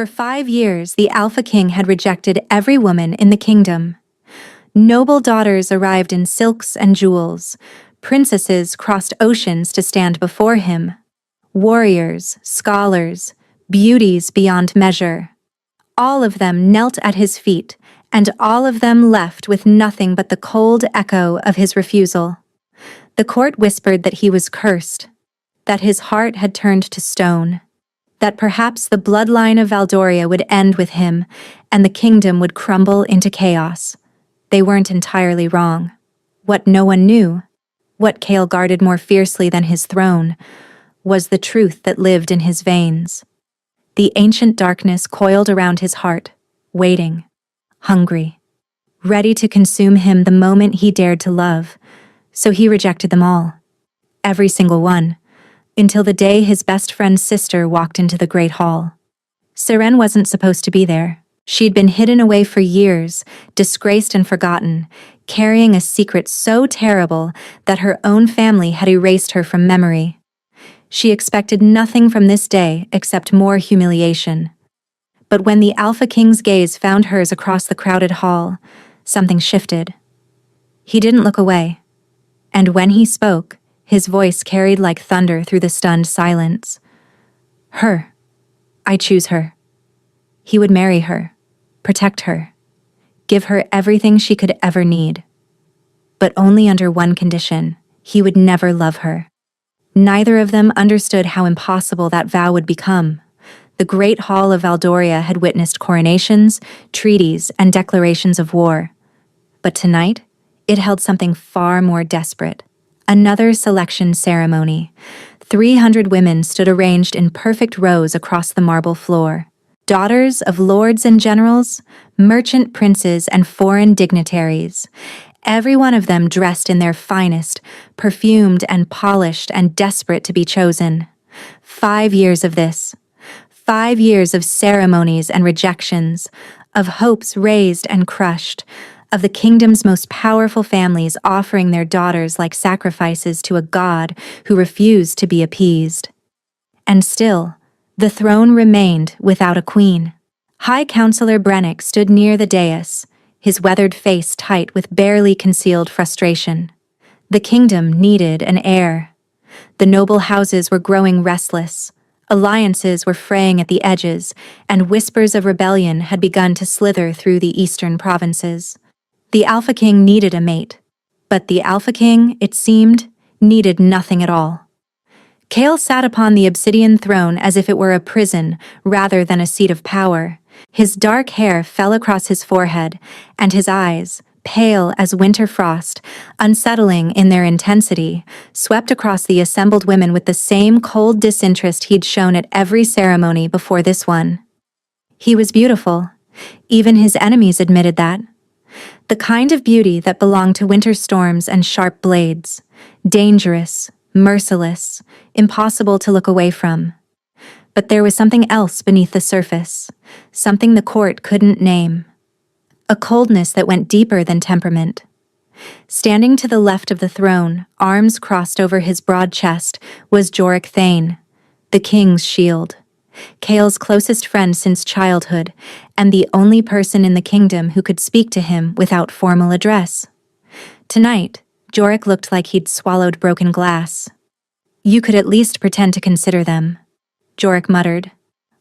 For 5 years, the Alpha King had rejected every woman in the kingdom. Noble daughters arrived in silks and jewels. Princesses crossed oceans to stand before him. Warriors, scholars, beauties beyond measure. All of them knelt at his feet, and all of them left with nothing but the cold echo of his refusal. The court whispered that he was cursed, that his heart had turned to stone, that perhaps the bloodline of Valdoria would end with him, and the kingdom would crumble into chaos. They weren't entirely wrong. What no one knew, what Cale guarded more fiercely than his throne, was the truth that lived in his veins. The ancient darkness coiled around his heart, waiting, hungry, ready to consume him the moment he dared to love. So he rejected them all. Every single one. Until the day his best friend's sister walked into the Great Hall. Seren wasn't supposed to be there. She'd been hidden away for years, disgraced and forgotten, carrying a secret so terrible that her own family had erased her from memory. She expected nothing from this day except more humiliation. But when the Alpha King's gaze found hers across the crowded hall, something shifted. He didn't look away. And when he spoke, his voice carried like thunder through the stunned silence. Her. I choose her. He would marry her, protect her, give her everything she could ever need. But only under one condition: he would never love her. Neither of them understood how impossible that vow would become. The Great Hall of Valdoria had witnessed coronations, treaties, and declarations of war. But tonight, it held something far more desperate. Another selection ceremony. 300 women stood arranged in perfect rows across the marble floor. Daughters of lords and generals, merchant princes, and foreign dignitaries. Every one of them dressed in their finest, perfumed and polished and desperate to be chosen. 5 years of this. 5 years of ceremonies and rejections, of hopes raised and crushed, of the kingdom's most powerful families offering their daughters like sacrifices to a god who refused to be appeased. And still, the throne remained without a queen. High Counselor Brennick stood near the dais, his weathered face tight with barely concealed frustration. The kingdom needed an heir. The noble houses were growing restless. Alliances were fraying at the edges, and whispers of rebellion had begun to slither through the eastern provinces. The Alpha King needed a mate, but the Alpha King, it seemed, needed nothing at all. Cale sat upon the obsidian throne as if it were a prison rather than a seat of power. His dark hair fell across his forehead, and his eyes, pale as winter frost, unsettling in their intensity, swept across the assembled women with the same cold disinterest he'd shown at every ceremony before this one. He was beautiful. Even his enemies admitted that. The kind of beauty that belonged to winter storms and sharp blades. Dangerous, merciless, impossible to look away from. But there was something else beneath the surface, something the court couldn't name. A coldness that went deeper than temperament. Standing to the left of the throne, arms crossed over his broad chest, was Jorek Thane, the king's shield. Cale's closest friend since childhood, and the only person in the kingdom who could speak to him without formal address. Tonight, Jorek looked like he'd swallowed broken glass. You could at least pretend to consider them, Jorek muttered,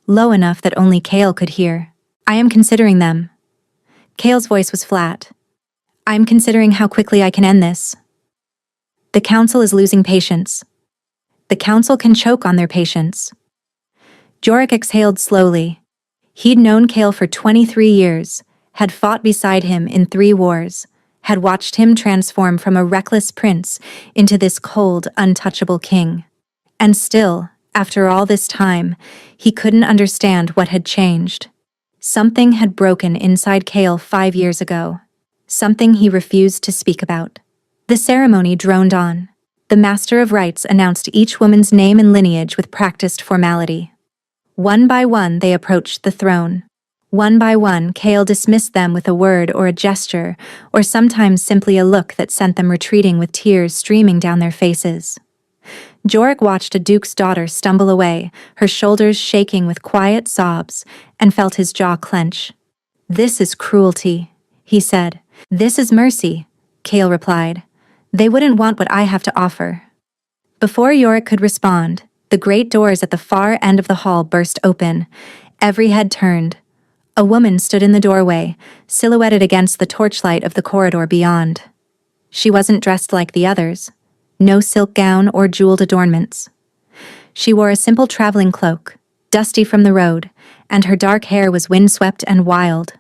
low enough that only Cale could hear. I am considering them. Cale's voice was flat. I'm considering how quickly I can end this. The council is losing patience. The council can choke on their patience. Jorek exhaled slowly. He'd known Cale for 23 years, had fought beside him in 3 wars, had watched him transform from a reckless prince into this cold, untouchable king. And still, after all this time, he couldn't understand what had changed. Something had broken inside Cale 5 years ago. Something he refused to speak about. The ceremony droned on. The Master of Rites announced each woman's name and lineage with practiced formality. One by one, they approached the throne. One by one, Cale dismissed them with a word or a gesture, or sometimes simply a look that sent them retreating with tears streaming down their faces. Jorek watched a duke's daughter stumble away, her shoulders shaking with quiet sobs, and felt his jaw clench. "This is cruelty," he said. "This is mercy," Cale replied. "They wouldn't want what I have to offer." Before Yorick could respond, the great doors at the far end of the hall burst open. Every head turned. A woman stood in the doorway, silhouetted against the torchlight of the corridor beyond. She wasn't dressed like the others. No silk gown or jeweled adornments. She wore a simple traveling cloak, dusty from the road, and her dark hair was windswept and wild.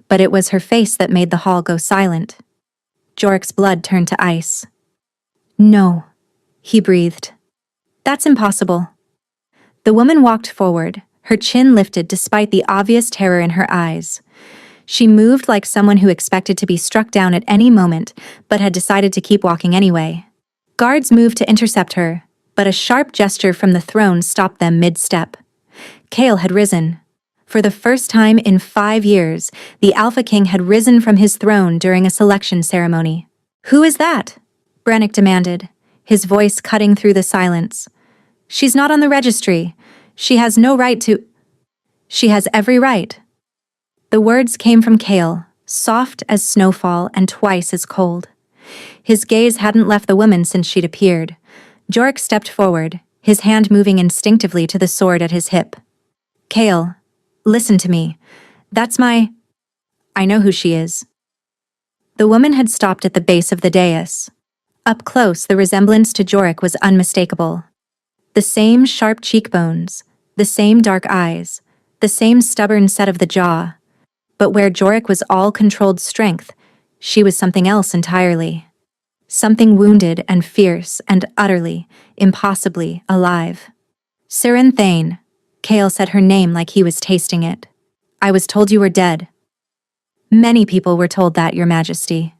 But it was her face that made the hall go silent. Jorik's blood turned to ice. "No," he breathed. "That's impossible." The woman walked forward, her chin lifted despite the obvious terror in her eyes. She moved like someone who expected to be struck down at any moment, but had decided to keep walking anyway. Guards moved to intercept her, but a sharp gesture from the throne stopped them mid-step. Cale had risen. For the first time in 5 years, the Alpha King had risen from his throne during a selection ceremony. "Who is that?" Brannick demanded, his voice cutting through the silence. "She's not on the registry. She has no right to—" "She has every right." The words came from Cale, soft as snowfall and twice as cold. His gaze hadn't left the woman since she'd appeared. Jorik stepped forward, his hand moving instinctively to the sword at his hip. "Cale, listen to me. That's my— I know who she is." The woman had stopped at the base of the dais. Up close, the resemblance to Jorik was unmistakable. The same sharp cheekbones, the same dark eyes, the same stubborn set of the jaw. But where Jorik was all controlled strength, she was something else entirely. Something wounded and fierce and utterly, impossibly alive. "Siren Thane," Cale said her name like he was tasting it. "I was told you were dead." "Many people were told that, Your Majesty."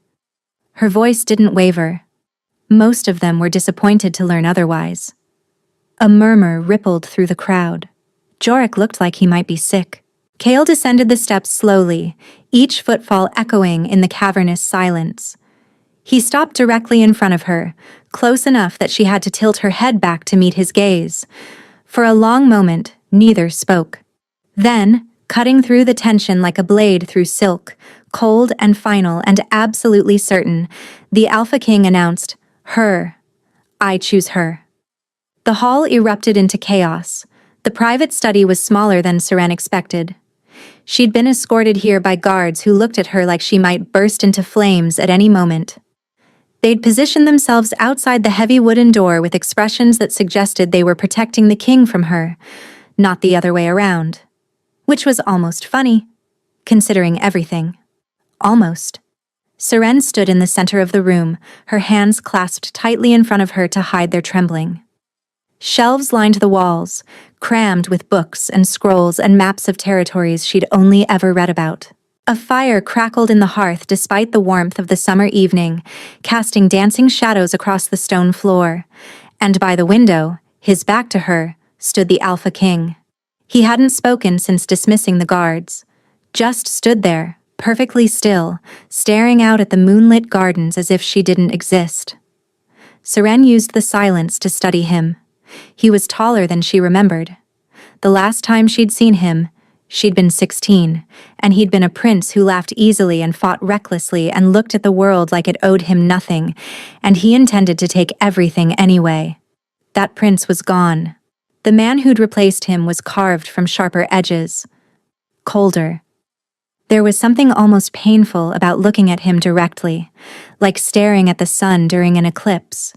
Her voice didn't waver. Most of them were disappointed to learn otherwise. A murmur rippled through the crowd. Jorik looked like he might be sick. Cale descended the steps slowly, each footfall echoing in the cavernous silence. He stopped directly in front of her, close enough that she had to tilt her head back to meet his gaze. For a long moment, neither spoke. Then, cutting through the tension like a blade through silk, cold and final and absolutely certain, the Alpha King announced, "Her. I choose her." The hall erupted into chaos. The private study was smaller than Siren expected. She'd been escorted here by guards who looked at her like she might burst into flames at any moment. They'd positioned themselves outside the heavy wooden door with expressions that suggested they were protecting the king from her, not the other way around. Which was almost funny, considering everything. Almost. Siren stood in the center of the room, her hands clasped tightly in front of her to hide their trembling. Shelves lined the walls, crammed with books and scrolls and maps of territories she'd only ever read about. A fire crackled in the hearth despite the warmth of the summer evening, casting dancing shadows across the stone floor. And by the window, his back to her, stood the Alpha King. He hadn't spoken since dismissing the guards. Just stood there, perfectly still, staring out at the moonlit gardens as if she didn't exist. Siren used the silence to study him. He was taller than she remembered. The last time she'd seen him, she'd been 16, and he'd been a prince who laughed easily and fought recklessly and looked at the world like it owed him nothing, and he intended to take everything anyway. That prince was gone. The man who'd replaced him was carved from sharper edges. Colder. There was something almost painful about looking at him directly, like staring at the sun during an eclipse.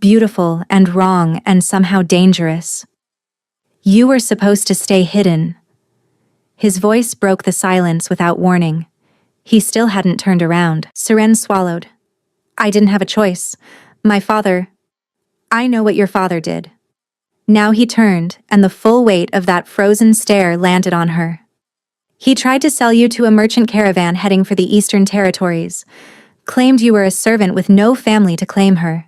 Beautiful and wrong and somehow dangerous. "You were supposed to stay hidden." His voice broke the silence without warning. He still hadn't turned around. Siren swallowed. "I didn't have a choice. My father—" "I know what your father did." Now he turned, and the full weight of that frozen stare landed on her. "He tried to sell you to a merchant caravan heading for the Eastern Territories. Claimed you were a servant with no family to claim her."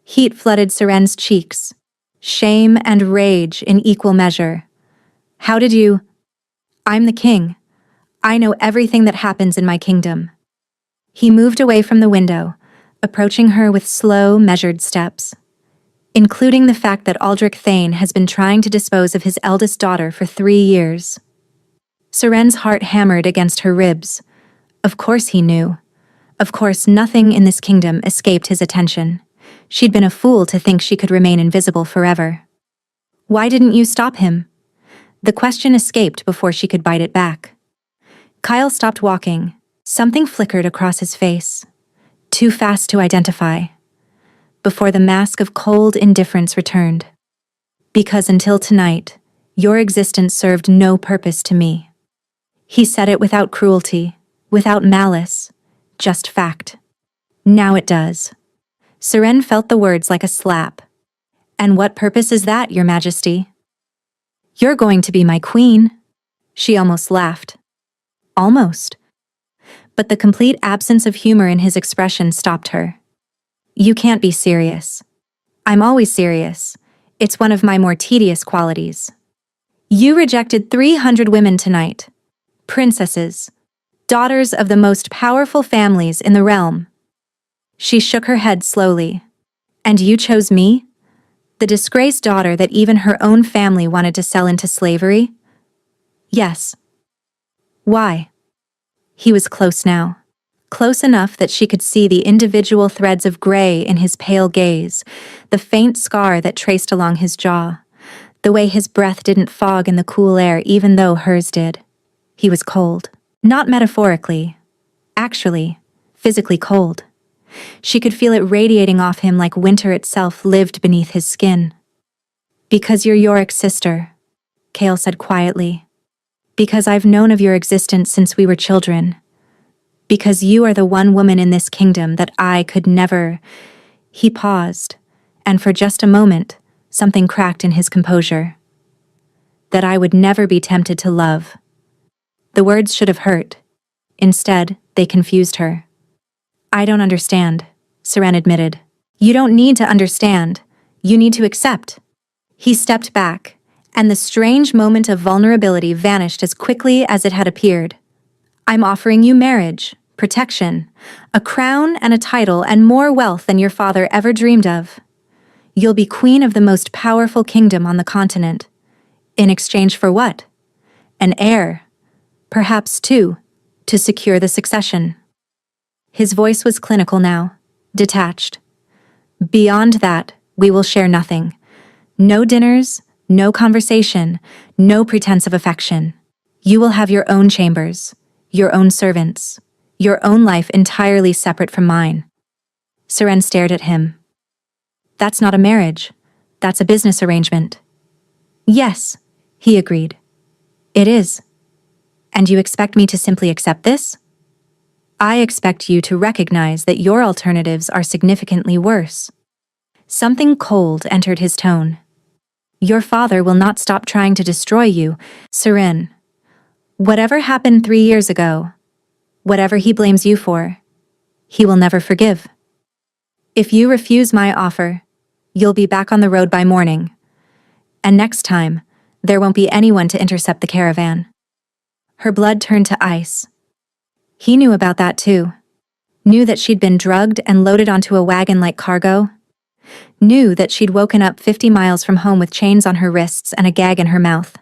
Heat flooded Siren's cheeks. Shame and rage in equal measure. "How did you—" "I'm the king. I know everything that happens in my kingdom." He moved away from the window, approaching her with slow, measured steps. "Including the fact that Aldrich Thane has been trying to dispose of his eldest daughter for 3 years." Seren's heart hammered against her ribs. Of course he knew. Of course nothing in this kingdom escaped his attention. She'd been a fool to think she could remain invisible forever. Why didn't you stop him? The question escaped before she could bite it back. Kyle stopped walking. Something flickered across his face. Too fast to identify. Before the mask of cold indifference returned. Because until tonight, your existence served no purpose to me. He said it without cruelty, without malice, just fact. Now it does. Seren felt the words like a slap. And what purpose is that, Your Majesty? You're going to be my queen. She almost laughed. Almost. But the complete absence of humor in his expression stopped her. You can't be serious. I'm always serious. It's one of my more tedious qualities. You rejected 300 women tonight. Princesses. Daughters of the most powerful families in the realm. She shook her head slowly. And you chose me? The disgraced daughter that even her own family wanted to sell into slavery? Yes. Why? He was close now. Close enough that she could see the individual threads of gray in his pale gaze, the faint scar that traced along his jaw, the way his breath didn't fog in the cool air even though hers did. He was cold. Not metaphorically. Actually, physically cold. She could feel it radiating off him like winter itself lived beneath his skin. Because you're Yorick's sister, Kale said quietly. Because I've known of your existence since we were children. Because you are the one woman in this kingdom that I could never... He paused, and for just a moment, something cracked in his composure. That I would never be tempted to love. The words should have hurt. Instead, they confused her. I don't understand, Seren admitted. You don't need to understand. You need to accept. He stepped back, and the strange moment of vulnerability vanished as quickly as it had appeared. I'm offering you marriage, protection, a crown and a title and more wealth than your father ever dreamed of. You'll be queen of the most powerful kingdom on the continent. In exchange for what? An heir. Perhaps two, to secure the succession. His voice was clinical now, detached. Beyond that, we will share nothing. No dinners, no conversation, no pretense of affection. You will have your own chambers, your own servants, your own life entirely separate from mine. Seren stared at him. That's not a marriage. That's a business arrangement. Yes, he agreed. It is. And you expect me to simply accept this? I expect you to recognize that your alternatives are significantly worse. Something cold entered his tone. Your father will not stop trying to destroy you, Seren. Whatever happened 3 years ago, whatever he blames you for, he will never forgive. If you refuse my offer, you'll be back on the road by morning. And next time, there won't be anyone to intercept the caravan. Her blood turned to ice. He knew about that too. Knew that she'd been drugged and loaded onto a wagon like cargo. Knew that she'd woken up 50 miles from home with chains on her wrists and a gag in her mouth.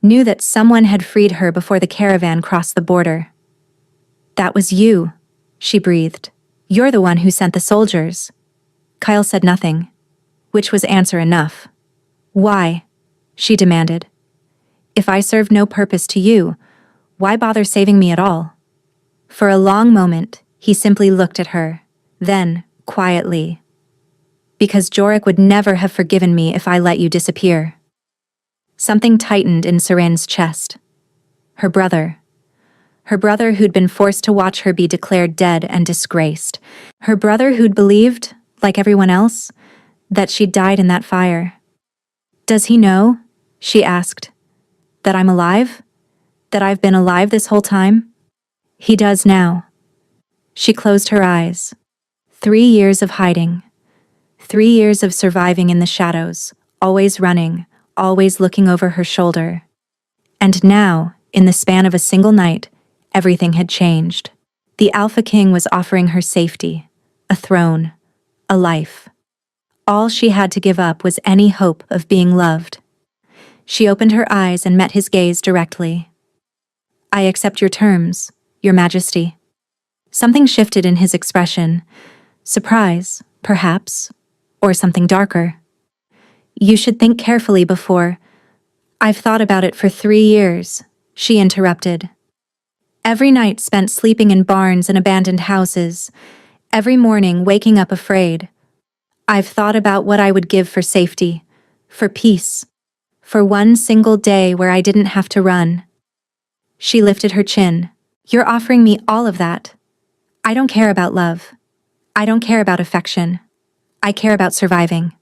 Knew that someone had freed her before the caravan crossed the border. That was you, she breathed. You're the one who sent the soldiers. Kyle said nothing, which was answer enough. Why? She demanded. If I serve no purpose to you, why bother saving me at all? For a long moment, he simply looked at her, then, quietly. Because Jorik would never have forgiven me if I let you disappear. Something tightened in Seren's chest. Her brother. Her brother who'd been forced to watch her be declared dead and disgraced. Her brother who'd believed, like everyone else, that she'd died in that fire. Does he know, she asked, that I'm alive? That I've been alive this whole time? He does now. She closed her eyes. 3 years of hiding. 3 years of surviving in the shadows, always running, always looking over her shoulder. And now, in the span of a single night, everything had changed. The Alpha King was offering her safety, a throne, a life. All she had to give up was any hope of being loved. She opened her eyes and met his gaze directly. I accept your terms, Your Majesty. Something shifted in his expression. Surprise, perhaps, or something darker. You should think carefully before. I've thought about it for 3 years, she interrupted. Every night spent sleeping in barns and abandoned houses. Every morning waking up afraid. I've thought about what I would give for safety, for peace, for one single day where I didn't have to run. She lifted her chin. You're offering me all of that. I don't care about love. I don't care about affection. I care about surviving.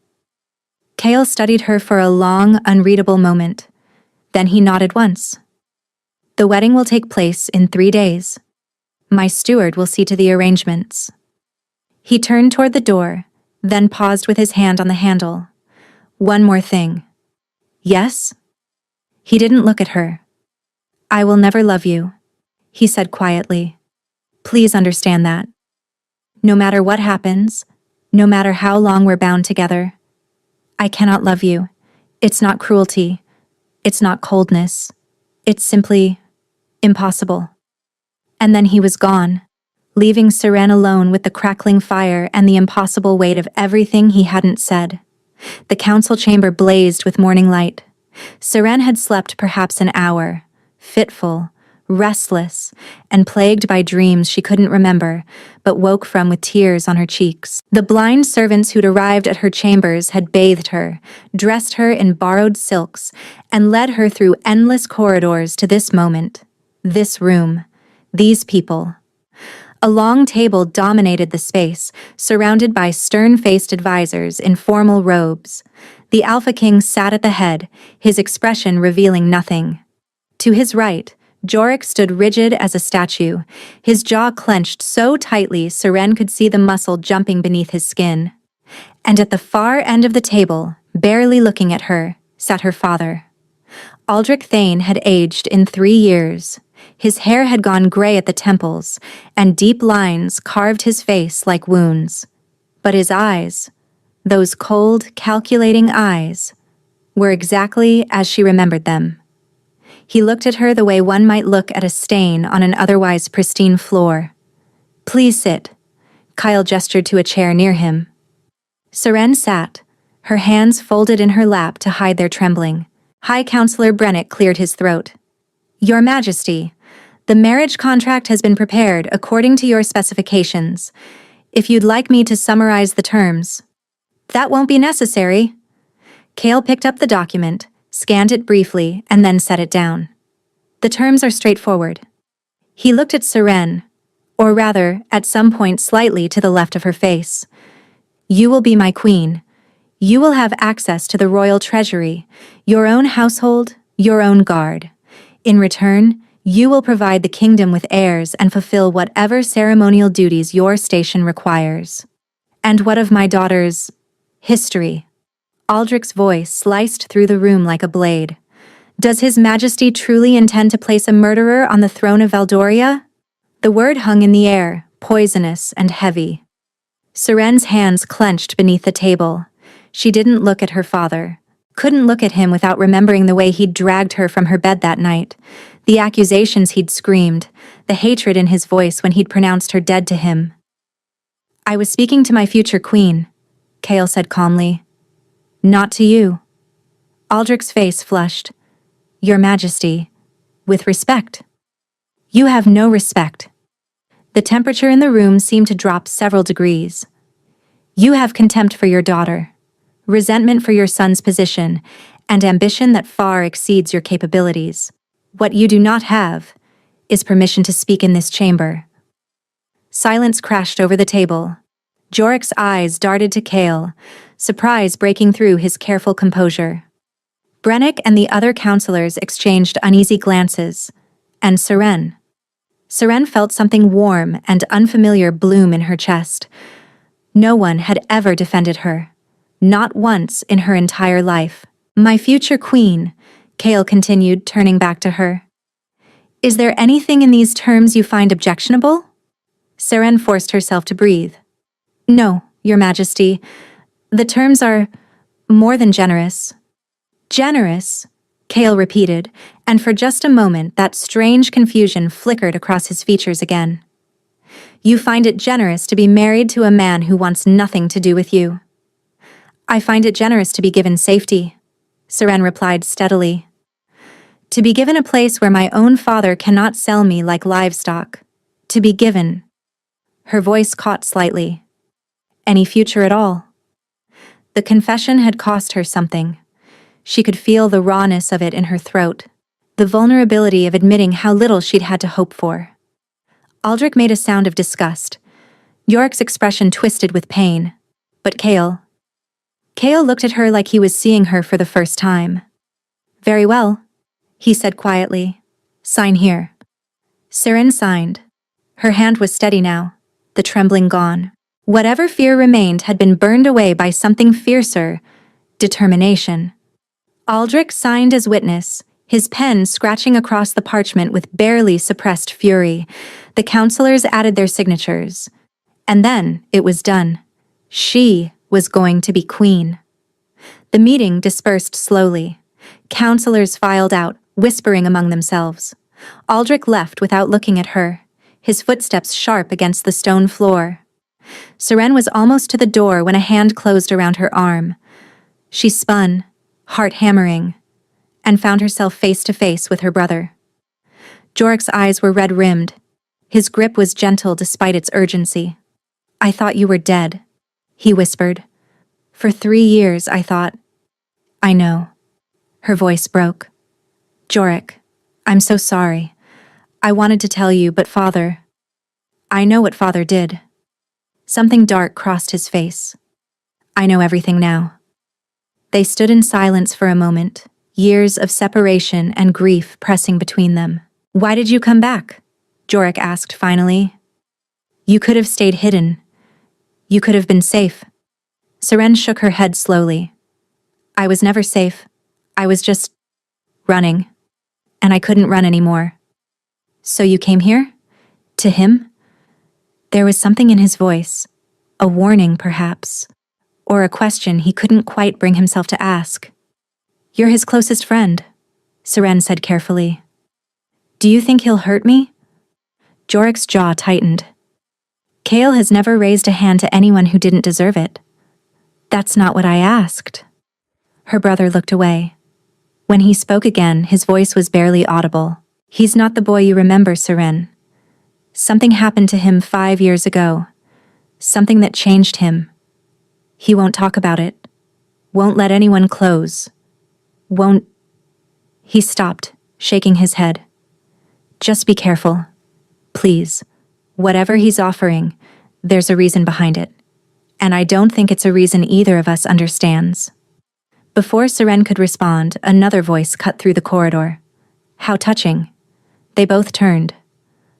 Kale studied her for a long, unreadable moment. Then he nodded once. The wedding will take place in 3 days. My steward will see to the arrangements. He turned toward the door, then paused with his hand on the handle. One more thing. Yes? He didn't look at her. I will never love you, he said quietly. Please understand that. No matter what happens, no matter how long we're bound together, I cannot love you. It's not cruelty. It's not coldness. It's simply impossible. And then he was gone, leaving Seren alone with the crackling fire and the impossible weight of everything he hadn't said. The council chamber blazed with morning light. Seren had slept perhaps an hour, fitful, restless, and plagued by dreams she couldn't remember, but woke from with tears on her cheeks. The blind servants who'd arrived at her chambers had bathed her, dressed her in borrowed silks, and led her through endless corridors to this moment, this room, these people. A long table dominated the space, surrounded by stern-faced advisors in formal robes. The Alpha King sat at the head, his expression revealing nothing. To his right, Jorik stood rigid as a statue, his jaw clenched so tightly Seren could see the muscle jumping beneath his skin. And at the far end of the table, barely looking at her, sat her father. Aldrich Thane had aged in 3 years. His hair had gone gray at the temples, and deep lines carved his face like wounds. But his eyes, those cold, calculating eyes, were exactly as she remembered them. He looked at her the way one might look at a stain on an otherwise pristine floor. Please sit. Kyle gestured to a chair near him. Seren sat, her hands folded in her lap to hide their trembling. High Counselor Brennick cleared his throat. Your Majesty, the marriage contract has been prepared according to your specifications. If you'd like me to summarize the terms. That won't be necessary. Kale picked up the document, scanned it briefly, and then set it down. The terms are straightforward. He looked at Seren, or rather, at some point slightly to the left of her face. You will be my queen. You will have access to the royal treasury, your own household, your own guard. In return, you will provide the kingdom with heirs and fulfill whatever ceremonial duties your station requires. And what of my daughter's history? Aldrich's voice sliced through the room like a blade. Does His Majesty truly intend to place a murderer on the throne of Valdoria? The word hung in the air, poisonous and heavy. Seren's hands clenched beneath the table. She didn't look at her father. Couldn't look at him without remembering the way he'd dragged her from her bed that night, the accusations he'd screamed, the hatred in his voice when he'd pronounced her dead to him. I was speaking to my future queen, Kale said calmly. Not to you. Aldrich's face flushed. Your Majesty, with respect. You have no respect. The temperature in the room seemed to drop several degrees. You have contempt for your daughter, resentment for your son's position, and ambition that far exceeds your capabilities. What you do not have is permission to speak in this chamber. Silence crashed over the table. Jorik's eyes darted to Kale, surprise breaking through his careful composure. Brennick and the other counselors exchanged uneasy glances, and Seren. Seren felt something warm and unfamiliar bloom in her chest. No one had ever defended her, not once in her entire life. My future queen, Kale continued, turning back to her. Is there anything in these terms you find objectionable? Seren forced herself to breathe. No, Your Majesty. The terms are more than generous. Generous? Cale repeated, and for just a moment that strange confusion flickered across his features again. You find it generous to be married to a man who wants nothing to do with you. I find it generous to be given safety, Seren replied steadily. To be given a place where my own father cannot sell me like livestock. To be given. Her voice caught slightly. Any future at all. The confession had cost her something. She could feel the rawness of it in her throat, the vulnerability of admitting how little she'd had to hope for. Aldrich made a sound of disgust. Yorick's expression twisted with pain. But Cale looked at her like he was seeing her for the first time. Very well, he said quietly. Sign here. Seren signed. Her hand was steady now, the trembling gone. Whatever fear remained had been burned away by something fiercer, determination. Aldrich signed as witness, his pen scratching across the parchment with barely suppressed fury. The counselors added their signatures. And then it was done. She was going to be queen. The meeting dispersed slowly. Counselors filed out, whispering among themselves. Aldrich left without looking at her, his footsteps sharp against the stone floor. Seren was almost to the door when a hand closed around her arm. She spun, heart hammering, and found herself face to face with her brother. Jorik's eyes were red-rimmed. His grip was gentle despite its urgency. I thought you were dead, he whispered. For 3 years, I thought. I know. Her voice broke. Jorik, I'm so sorry. I wanted to tell you, but Father... I know what Father did. Something dark crossed his face. I know everything now. They stood in silence for a moment, years of separation and grief pressing between them. Why did you come back? Jorik asked finally. You could have stayed hidden. You could have been safe. Seren shook her head slowly. I was never safe. I was just running. And I couldn't run anymore. So you came here? To him? There was something in his voice, a warning perhaps, or a question he couldn't quite bring himself to ask. You're his closest friend, Seren said carefully. Do you think he'll hurt me? Jorik's jaw tightened. Cale has never raised a hand to anyone who didn't deserve it. That's not what I asked. Her brother looked away. When he spoke again, his voice was barely audible. He's not the boy you remember, Seren. Something happened to him 5 years ago. Something that changed him. He won't talk about it. Won't let anyone close. Won't... He stopped, shaking his head. Just be careful. Please. Whatever he's offering, there's a reason behind it. And I don't think it's a reason either of us understands. Before Seren could respond, another voice cut through the corridor. How touching. They both turned.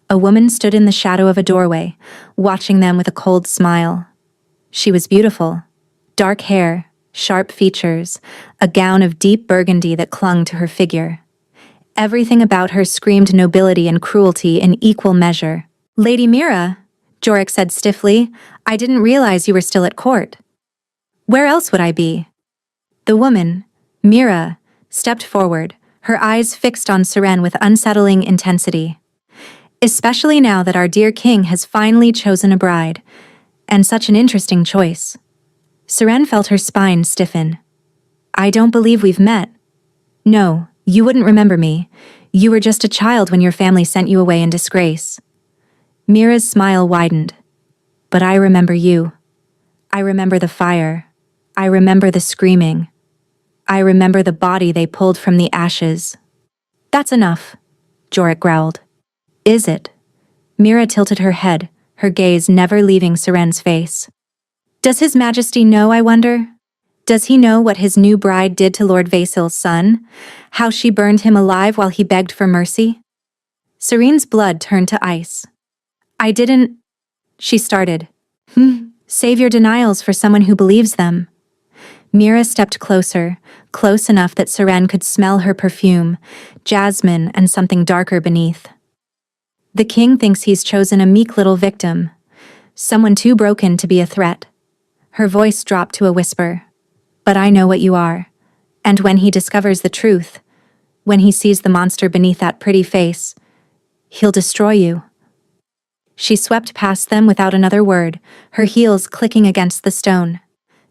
A woman stood in the shadow of a doorway, watching them with a cold smile. She was beautiful. Dark hair, sharp features, a gown of deep burgundy that clung to her figure. Everything about her screamed nobility and cruelty in equal measure. Lady Mira, Jorik said stiffly, I didn't realize you were still at court. Where else would I be? The woman, Mira, stepped forward, her eyes fixed on Seren with unsettling intensity. Especially now that our dear king has finally chosen a bride, and such an interesting choice. Seren felt her spine stiffen. I don't believe we've met. No, you wouldn't remember me. You were just a child when your family sent you away in disgrace. Mira's smile widened. But I remember you. I remember the fire. I remember the screaming. I remember the body they pulled from the ashes. That's enough, Jorik growled. Is it? Mira tilted her head, her gaze never leaving Seren's face. Does His Majesty know, I wonder? Does he know what his new bride did to Lord Vasil's son? How she burned him alive while he begged for mercy? Serene's blood turned to ice. I didn't... She started. Save your denials for someone who believes them. Mira stepped closer, close enough that Seren could smell her perfume, jasmine and something darker beneath. The king thinks he's chosen a meek little victim, someone too broken to be a threat. Her voice dropped to a whisper. But I know what you are, and when he discovers the truth, when he sees the monster beneath that pretty face, he'll destroy you." She swept past them without another word, her heels clicking against the stone.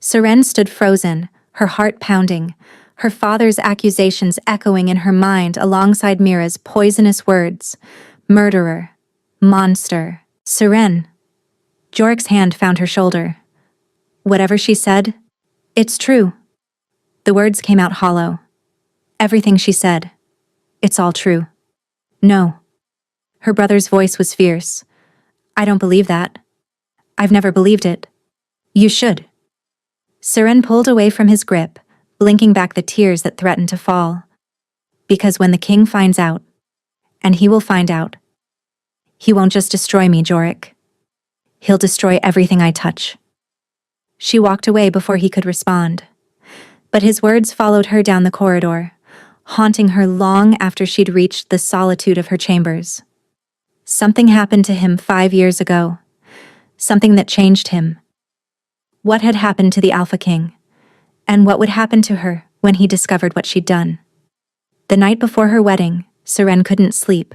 Seren stood frozen, her heart pounding, her father's accusations echoing in her mind alongside Mira's poisonous words. Murderer. Monster. Seren. Jorik's hand found her shoulder. Whatever she said, it's true. The words came out hollow. Everything she said. It's all true. No. Her brother's voice was fierce. I don't believe that. I've never believed it. You should. Seren pulled away from his grip, blinking back the tears that threatened to fall. Because when the king finds out, and he will find out, he won't just destroy me, Jorik. He'll destroy everything I touch. She walked away before he could respond. But his words followed her down the corridor, haunting her long after she'd reached the solitude of her chambers. Something happened to him 5 years ago. Something that changed him. What had happened to the Alpha King? And what would happen to her when he discovered what she'd done? The night before her wedding, Seren couldn't sleep.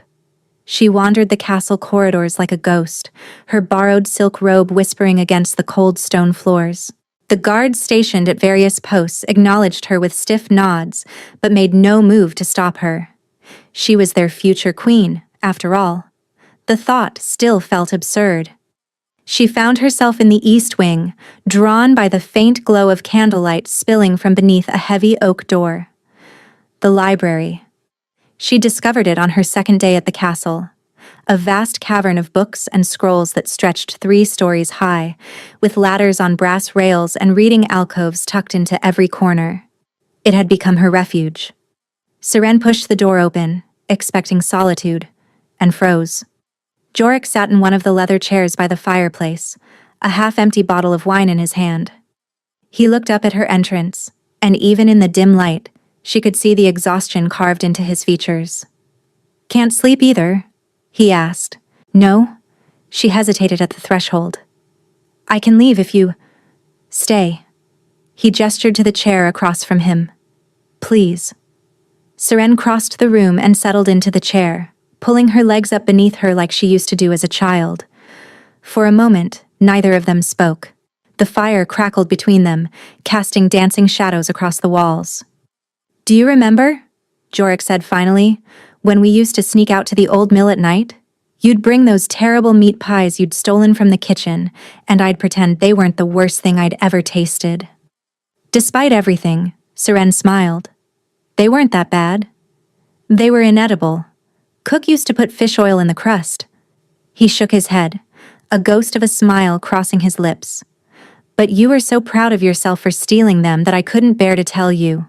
She wandered the castle corridors like a ghost, her borrowed silk robe whispering against the cold stone floors. The guards stationed at various posts acknowledged her with stiff nods, but made no move to stop her. She was their future queen, after all. The thought still felt absurd. She found herself in the east wing, drawn by the faint glow of candlelight spilling from beneath a heavy oak door. The library. She discovered it on her second day at the castle. A vast cavern of books and scrolls that stretched 3 stories high, with ladders on brass rails and reading alcoves tucked into every corner. It had become her refuge. Seren pushed the door open, expecting solitude, and froze. Jorik sat in one of the leather chairs by the fireplace, a half-empty bottle of wine in his hand. He looked up at her entrance, and even in the dim light, she could see the exhaustion carved into his features. "Can't sleep either?" he asked. "No?" She hesitated at the threshold. "I can leave if you... stay." He gestured to the chair across from him. "Please." Seren crossed the room and settled into the chair, pulling her legs up beneath her like she used to do as a child. For a moment, neither of them spoke. The fire crackled between them, casting dancing shadows across the walls. "Do you remember?" Jorik said finally, "when we used to sneak out to the old mill at night? You'd bring those terrible meat pies you'd stolen from the kitchen, and I'd pretend they weren't the worst thing I'd ever tasted." Despite everything, Seren smiled. They weren't that bad. They were inedible. Cook used to put fish oil in the crust. He shook his head, a ghost of a smile crossing his lips. "But you were so proud of yourself for stealing them that I couldn't bear to tell you."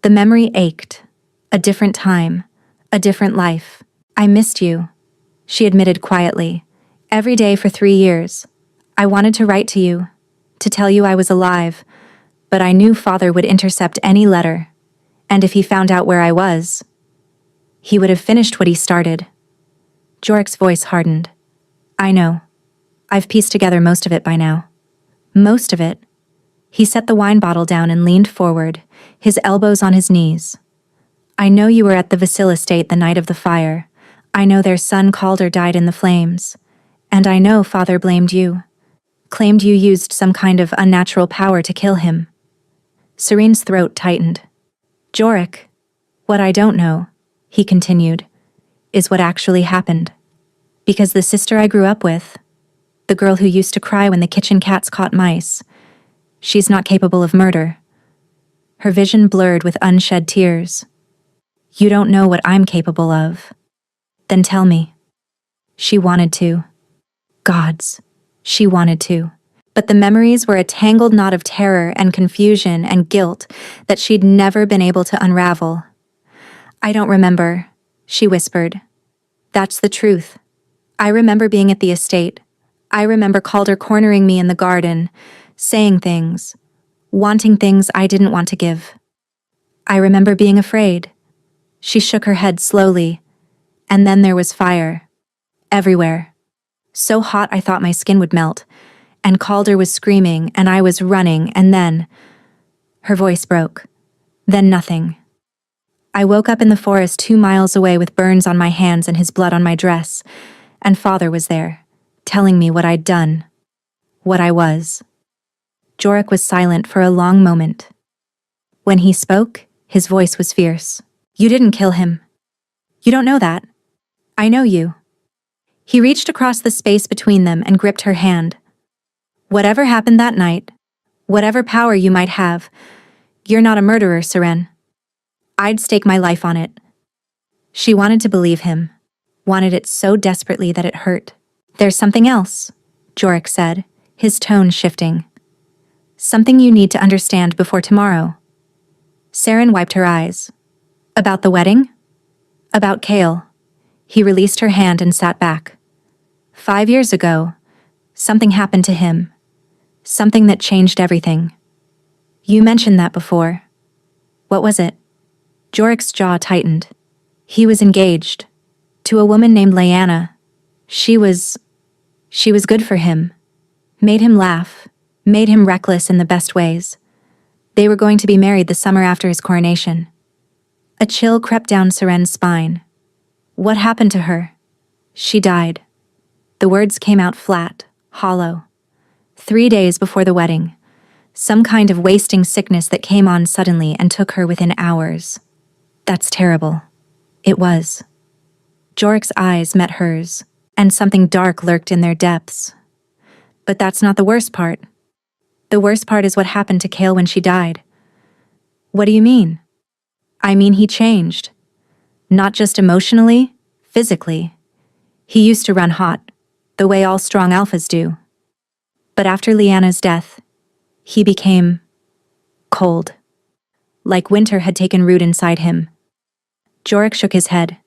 The memory ached. A different time. A different life. "I missed you," she admitted quietly. "Every day for 3 years. I wanted to write to you, to tell you I was alive, but I knew Father would intercept any letter, and if he found out where I was, he would have finished what he started." Jorik's voice hardened. "I know. I've pieced together most of it by now." "Most of it?" He set the wine bottle down and leaned forward, his elbows on his knees. "I know you were at the Vasil estate the night of the fire. I know their son Calder died in the flames. And I know Father blamed you. Claimed you used some kind of unnatural power to kill him." Serene's throat tightened. "Jorik, what I don't know," he continued, "is what actually happened. Because the sister I grew up with, the girl who used to cry when the kitchen cats caught mice, she's not capable of murder." Her vision blurred with unshed tears. "You don't know what I'm capable of." "Then tell me." She wanted to. Gods, she wanted to. But the memories were a tangled knot of terror and confusion and guilt that she'd never been able to unravel. "I don't remember," she whispered. "That's the truth. I remember being at the estate. I remember Calder cornering me in the garden, saying things, wanting things I didn't want to give. I remember being afraid." She shook her head slowly, and then there was fire. Everywhere. So hot I thought my skin would melt, and Calder was screaming and I was running, and then... Her voice broke. Then nothing. I woke up in the forest 2 miles away with burns on my hands and his blood on my dress, and father was there, telling me what I'd done, what I was. Jorik was silent for a long moment. When he spoke, his voice was fierce. You didn't kill him. You don't know that. I know you. He reached across the space between them and gripped her hand. Whatever happened that night, whatever power you might have, you're not a murderer, Seren. I'd stake my life on it. She wanted to believe him, wanted it so desperately that it hurt. There's something else, Jorik said, his tone shifting. Something you need to understand before tomorrow. Seren wiped her eyes. About the wedding? About Kale. He released her hand and sat back. 5 years ago, something happened to him. Something that changed everything. You mentioned that before. What was it? Jorik's jaw tightened. He was engaged. To a woman named Lyanna. She was good for him. Made him laugh. Made him reckless in the best ways. They were going to be married the summer after his coronation. A chill crept down Seren's spine. What happened to her? She died. The words came out flat, hollow. 3 days before the wedding. Some kind of wasting sickness that came on suddenly and took her within hours. That's terrible. It was. Jorik's eyes met hers, and something dark lurked in their depths. But that's not the worst part. The worst part is what happened to Kale when she died. What do you mean? I mean he changed. Not just emotionally, physically. He used to run hot, the way all strong alphas do. But after Lyanna's death, he became cold. Like winter had taken root inside him. Jorik shook his head.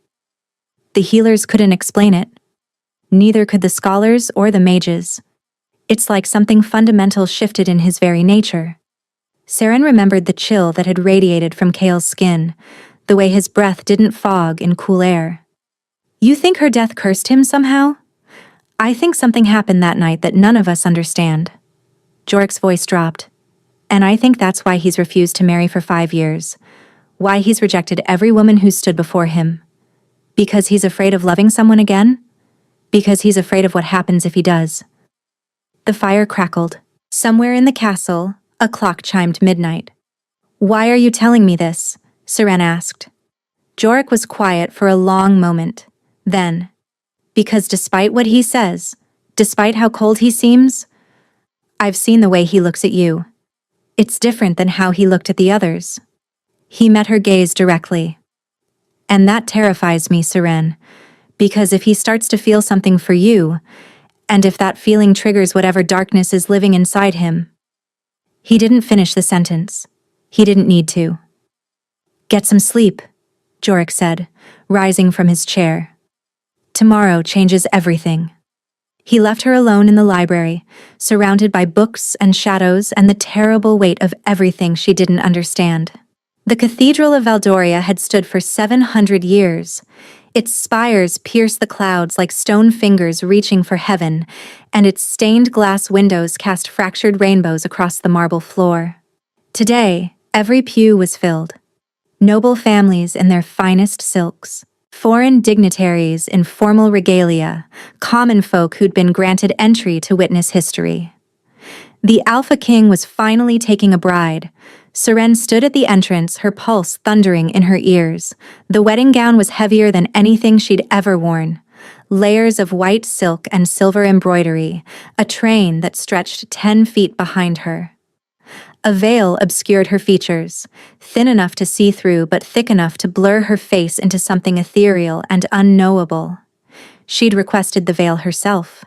The healers couldn't explain it. Neither could the scholars or the mages. It's like something fundamental shifted in his very nature. Seren remembered the chill that had radiated from Kale's skin, the way his breath didn't fog in cool air. You think her death cursed him somehow? I think something happened that night that none of us understand. Jorik's voice dropped. And I think that's why he's refused to marry for 5 years. Why he's rejected every woman who stood before him. Because he's afraid of loving someone again? Because he's afraid of what happens if he does. The fire crackled. Somewhere in the castle, a clock chimed midnight. Why are you telling me this? Seren asked. Jorik was quiet for a long moment. Then, because despite what he says, despite how cold he seems, I've seen the way he looks at you. It's different than how he looked at the others. He met her gaze directly. And that terrifies me, Seren, because if he starts to feel something for you, and if that feeling triggers whatever darkness is living inside him. He didn't finish the sentence. He didn't need to. Get some sleep, Jorik said, rising from his chair. Tomorrow changes everything. He left her alone in the library, surrounded by books and shadows and the terrible weight of everything she didn't understand. The Cathedral of Valdoria had stood for 700 years. Its spires pierced the clouds like stone fingers reaching for heaven, and its stained glass windows cast fractured rainbows across the marble floor. Today, every pew was filled. Noble families in their finest silks, foreign dignitaries in formal regalia, common folk who'd been granted entry to witness history. The Alpha King was finally taking a bride. Seren stood at the entrance, her pulse thundering in her ears. The wedding gown was heavier than anything she'd ever worn. Layers of white silk and silver embroidery, a train that stretched 10 feet behind her. A veil obscured her features, thin enough to see through but thick enough to blur her face into something ethereal and unknowable. She'd requested the veil herself.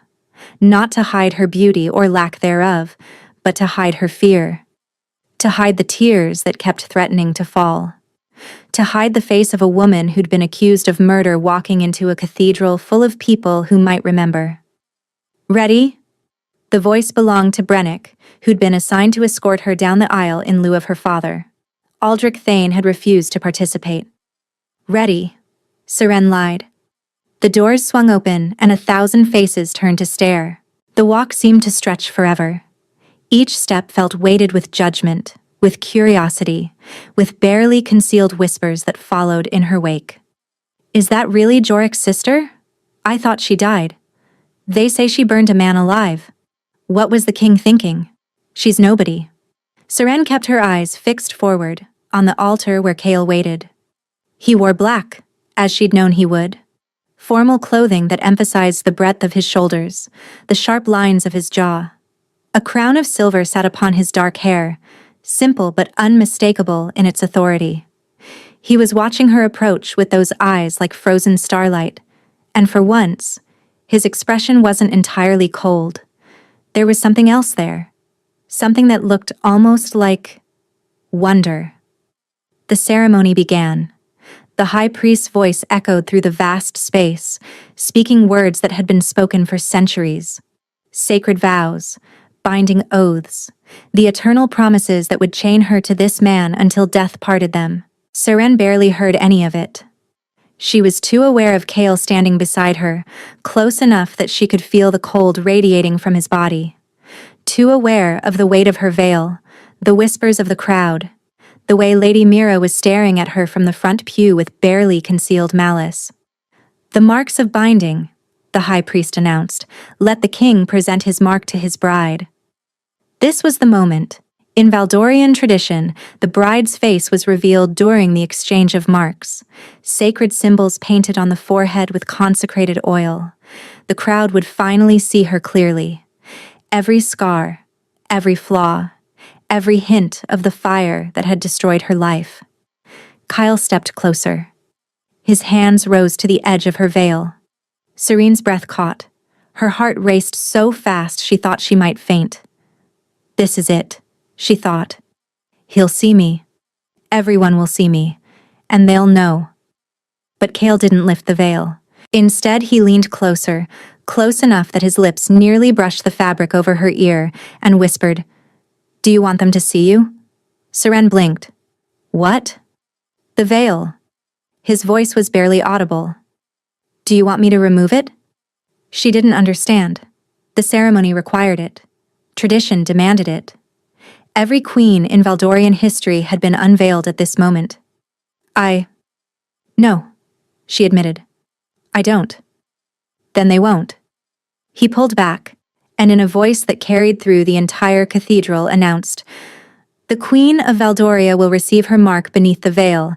Not to hide her beauty or lack thereof, but to hide her fear. To hide the tears that kept threatening to fall. To hide the face of a woman who'd been accused of murder walking into a cathedral full of people who might remember. Ready? The voice belonged to Brennick, who'd been assigned to escort her down the aisle in lieu of her father. Aldrich Thane had refused to participate. Ready, Seren lied. The doors swung open and 1,000 faces turned to stare. The walk seemed to stretch forever. Each step felt weighted with judgment, with curiosity, with barely concealed whispers that followed in her wake. "Is that really Jorik's sister? I thought she died. They say she burned a man alive. What was the king thinking? She's nobody." Seren kept her eyes fixed forward, on the altar where Kale waited. He wore black, as she'd known he would. Formal clothing that emphasized the breadth of his shoulders, the sharp lines of his jaw. A crown of silver sat upon his dark hair, simple but unmistakable in its authority. He was watching her approach with those eyes like frozen starlight, and for once, his expression wasn't entirely cold. There was something else there, something that looked almost like wonder. The ceremony began. The high priest's voice echoed through the vast space, speaking words that had been spoken for centuries. Sacred vows, binding oaths, the eternal promises that would chain her to this man until death parted them. Seren barely heard any of it. She was too aware of Kale standing beside her, close enough that she could feel the cold radiating from his body. Too aware of the weight of her veil, the whispers of the crowd, the way Lady Mira was staring at her from the front pew with barely concealed malice. "The marks of binding," the high priest announced. "Let the king present his mark to his bride." This was the moment. In Valdorian tradition, the bride's face was revealed during the exchange of marks, sacred symbols painted on the forehead with consecrated oil. The crowd would finally see her clearly. Every scar, every flaw, every hint of the fire that had destroyed her life. Kyle stepped closer. His hands rose to the edge of her veil. Serene's breath caught. Her heart raced so fast she thought she might faint. "This is it," she thought. "He'll see me. Everyone will see me. And they'll know." But Kale didn't lift the veil. Instead, he leaned closer, close enough that his lips nearly brushed the fabric over her ear, and whispered, "Do you want them to see you?" Seren blinked. "What?" "The veil." His voice was barely audible. "Do you want me to remove it?" She didn't understand. The ceremony required it. Tradition demanded it. Every queen in Valdorian history had been unveiled at this moment. No, she admitted. "I don't." "Then they won't." He pulled back, and in a voice that carried through the entire cathedral announced, "The Queen of Valdoria will receive her mark beneath the veil,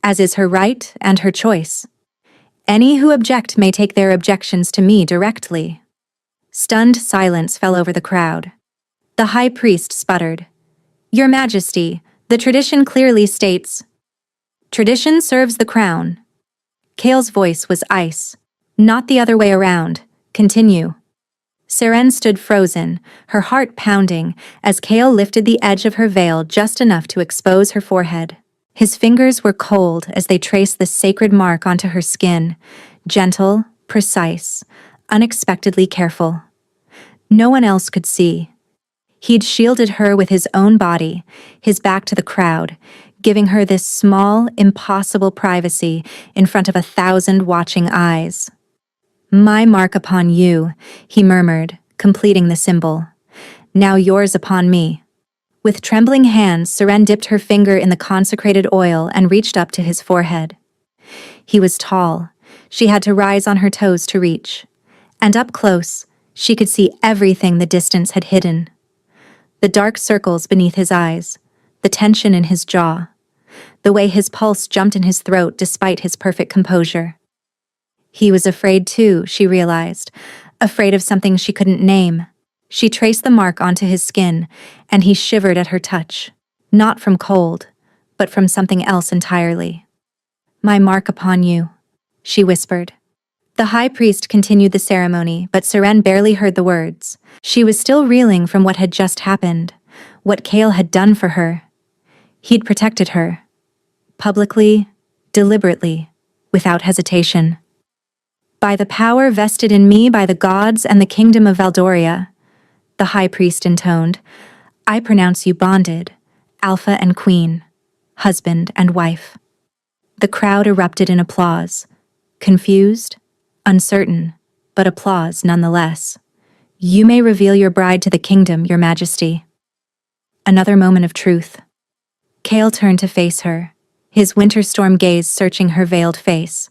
as is her right and her choice. Any who object may take their objections to me directly." Stunned silence fell over the crowd. The high priest sputtered, "Your Majesty, the tradition clearly states—" "Tradition serves the crown." Kale's voice was ice. "Not the other way around. Continue." Seren stood frozen, her heart pounding, as Kale lifted the edge of her veil just enough to expose her forehead. His fingers were cold as they traced the sacred mark onto her skin, gentle, precise, unexpectedly careful. No one else could see. He'd shielded her with his own body, his back to the crowd, giving her this small, impossible privacy in front of 1,000 watching eyes. "My mark upon you," he murmured, completing the symbol. "Now yours upon me." With trembling hands, Seren dipped her finger in the consecrated oil and reached up to his forehead. He was tall. She had to rise on her toes to reach. And up close, she could see everything the distance had hidden. The dark circles beneath his eyes, the tension in his jaw, the way his pulse jumped in his throat despite his perfect composure. He was afraid too, she realized, afraid of something she couldn't name. She traced the mark onto his skin, and he shivered at her touch, not from cold, but from something else entirely. "My mark upon you," she whispered. The high priest continued the ceremony, but Seren barely heard the words. She was still reeling from what had just happened, what Kale had done for her. He'd protected her. Publicly, deliberately, without hesitation. "By the power vested in me by the gods and the kingdom of Valdoria," the high priest intoned, "I pronounce you bonded, alpha and queen, husband and wife." The crowd erupted in applause, confused, uncertain, but applause nonetheless. "You may reveal your bride to the kingdom, Your Majesty." Another moment of truth. Kale turned to face her, his winter storm gaze searching her veiled face.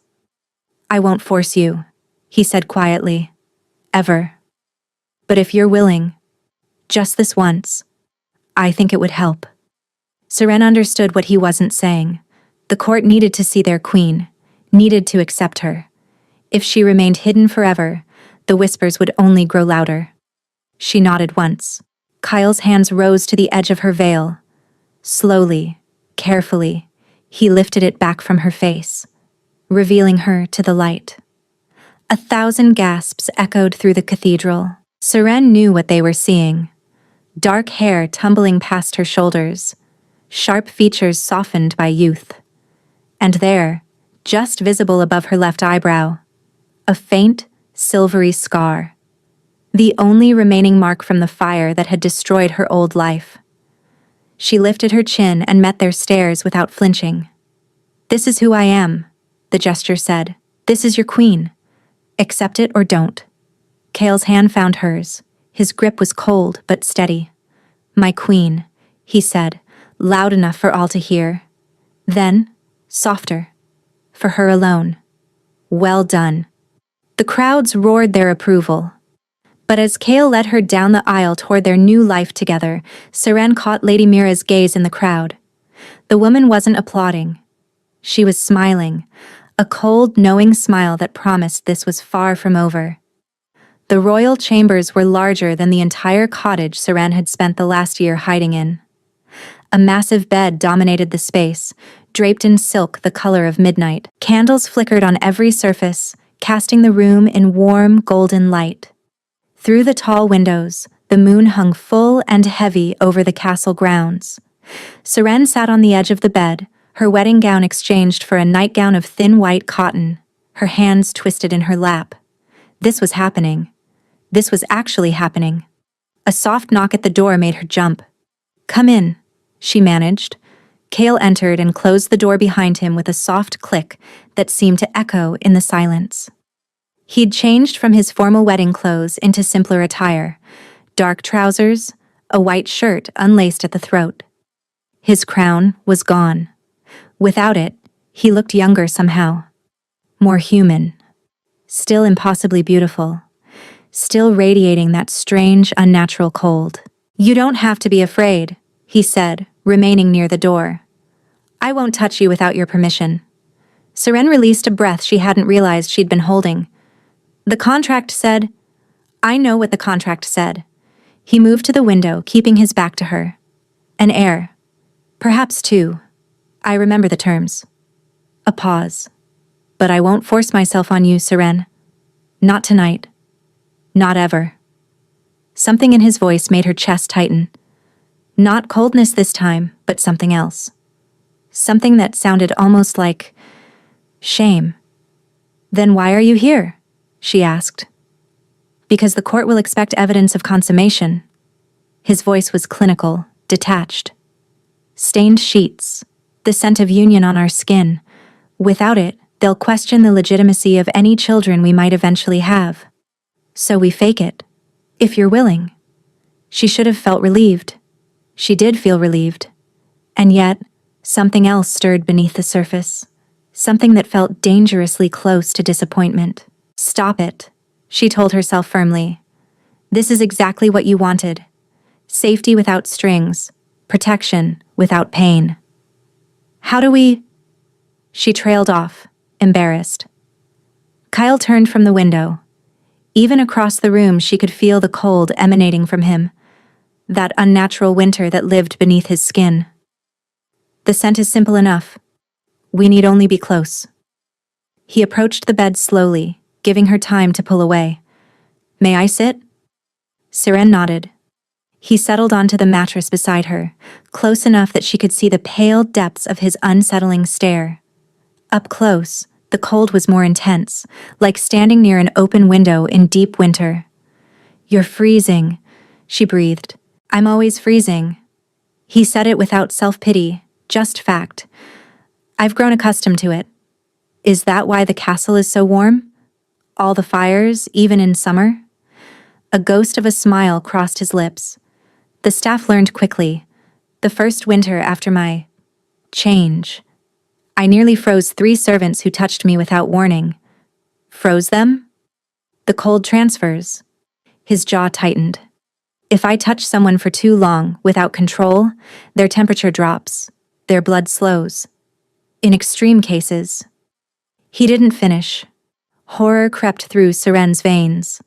"I won't force you," he said quietly. "Ever. But if you're willing, just this once, I think it would help." Seren understood what he wasn't saying. The court needed to see their queen, needed to accept her. If she remained hidden forever, the whispers would only grow louder. She nodded once. Kyle's hands rose to the edge of her veil. Slowly, carefully, he lifted it back from her face, revealing her to the light. 1,000 gasps echoed through the cathedral. Seren knew what they were seeing. Dark hair tumbling past her shoulders, sharp features softened by youth. And there, just visible above her left eyebrow, a faint, silvery scar. The only remaining mark from the fire that had destroyed her old life. She lifted her chin and met their stares without flinching. "This is who I am," the gesture said. "This is your queen. Accept it or don't." Kale's hand found hers. His grip was cold but steady. "My queen," he said, loud enough for all to hear. Then, softer, for her alone. "Well done." The crowds roared their approval. But as Kale led her down the aisle toward their new life together, Seren caught Lady Mira's gaze in the crowd. The woman wasn't applauding. She was smiling, a cold, knowing smile that promised this was far from over. The royal chambers were larger than the entire cottage Seren had spent the last year hiding in. A massive bed dominated the space, draped in silk the color of midnight. Candles flickered on every surface, casting the room in warm, golden light. Through the tall windows, the moon hung full and heavy over the castle grounds. Seren sat on the edge of the bed, her wedding gown exchanged for a nightgown of thin white cotton, her hands twisted in her lap. This was happening. This was actually happening. A soft knock at the door made her jump. "Come in," she managed. Kale entered and closed the door behind him with a soft click that seemed to echo in the silence. He'd changed from his formal wedding clothes into simpler attire, dark trousers, a white shirt unlaced at the throat. His crown was gone. Without it, he looked younger somehow. More human. Still impossibly beautiful. Still radiating that strange, unnatural cold. "You don't have to be afraid," he said, remaining near the door. "I won't touch you without your permission." Seren released a breath she hadn't realized she'd been holding. "The contract said—" "I know what the contract said." He moved to the window, keeping his back to her. "An heir. Perhaps two. I remember the terms." A pause. "But I won't force myself on you, Seren. Not tonight. Not ever." Something in his voice made her chest tighten. Not coldness this time, but something else. Something that sounded almost like shame. "Then why are you here?" she asked. "Because the court will expect evidence of consummation." His voice was clinical, detached. "Stained sheets, the scent of union on our skin. Without it, they'll question the legitimacy of any children we might eventually have. So we fake it. If you're willing." She should have felt relieved. She did feel relieved. And yet, something else stirred beneath the surface. Something that felt dangerously close to disappointment. "Stop it," she told herself firmly. "This is exactly what you wanted. Safety without strings. Protection without pain." "How do we—" She trailed off, embarrassed. Kyle turned from the window. Even across the room she could feel the cold emanating from him. That unnatural winter that lived beneath his skin. "The scent is simple enough. We need only be close." He approached the bed slowly, giving her time to pull away. "May I sit?" Seren nodded. He settled onto the mattress beside her, close enough that she could see the pale depths of his unsettling stare. Up close, the cold was more intense, like standing near an open window in deep winter. "You're freezing," she breathed. "I'm always freezing." He said it without self-pity, just fact. "I've grown accustomed to it." "Is that why the castle is so warm? All the fires, even in summer?" A ghost of a smile crossed his lips. "The staff learned quickly. The first winter after my Change. I nearly froze 3 servants who touched me without warning. Froze them? The cold transfers. His jaw tightened. If I touch someone for too long, without control, their temperature drops, their blood slows. In extreme cases. He didn't finish. Horror crept through Seren's veins.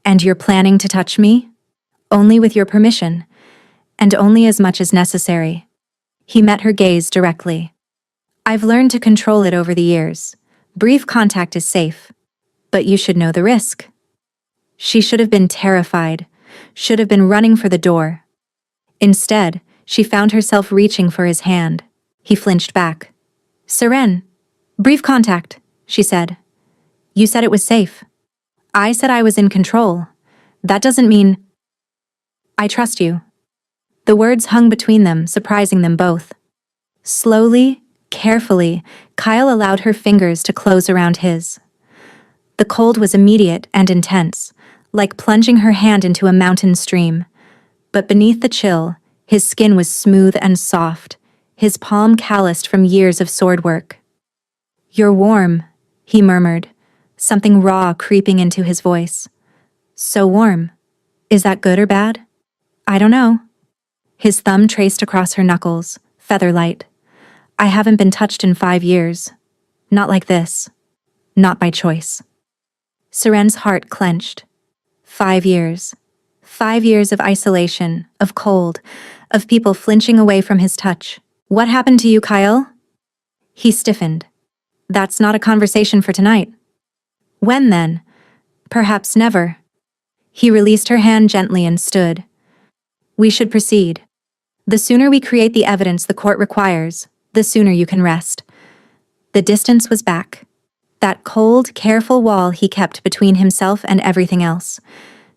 And you're planning to touch me? Only with your permission, and only as much as necessary. He met her gaze directly. I've learned to control it over the years. Brief contact is safe, but you should know the risk. She should have been terrified, should have been running for the door. Instead, she found herself reaching for his hand. He flinched back. Seren, brief contact, she said. You said it was safe. I said I was in control. That doesn't mean... I trust you. The words hung between them, surprising them both. Slowly, carefully, Kyle allowed her fingers to close around his. The cold was immediate and intense, like plunging her hand into a mountain stream. But beneath the chill, his skin was smooth and soft, his palm calloused from years of sword work. You're warm, he murmured, something raw creeping into his voice. So warm. Is that good or bad? I don't know. His thumb traced across her knuckles, feather-light. I haven't been touched in 5 years. Not like this. Not by choice. Seren's heart clenched. 5 years. 5 years of isolation, of cold, of people flinching away from his touch. What happened to you, Kyle? He stiffened. That's not a conversation for tonight. When then? Perhaps never. He released her hand gently and stood. We should proceed. The sooner we create the evidence the court requires, the sooner you can rest. The distance was back. That cold, careful wall he kept between himself and everything else.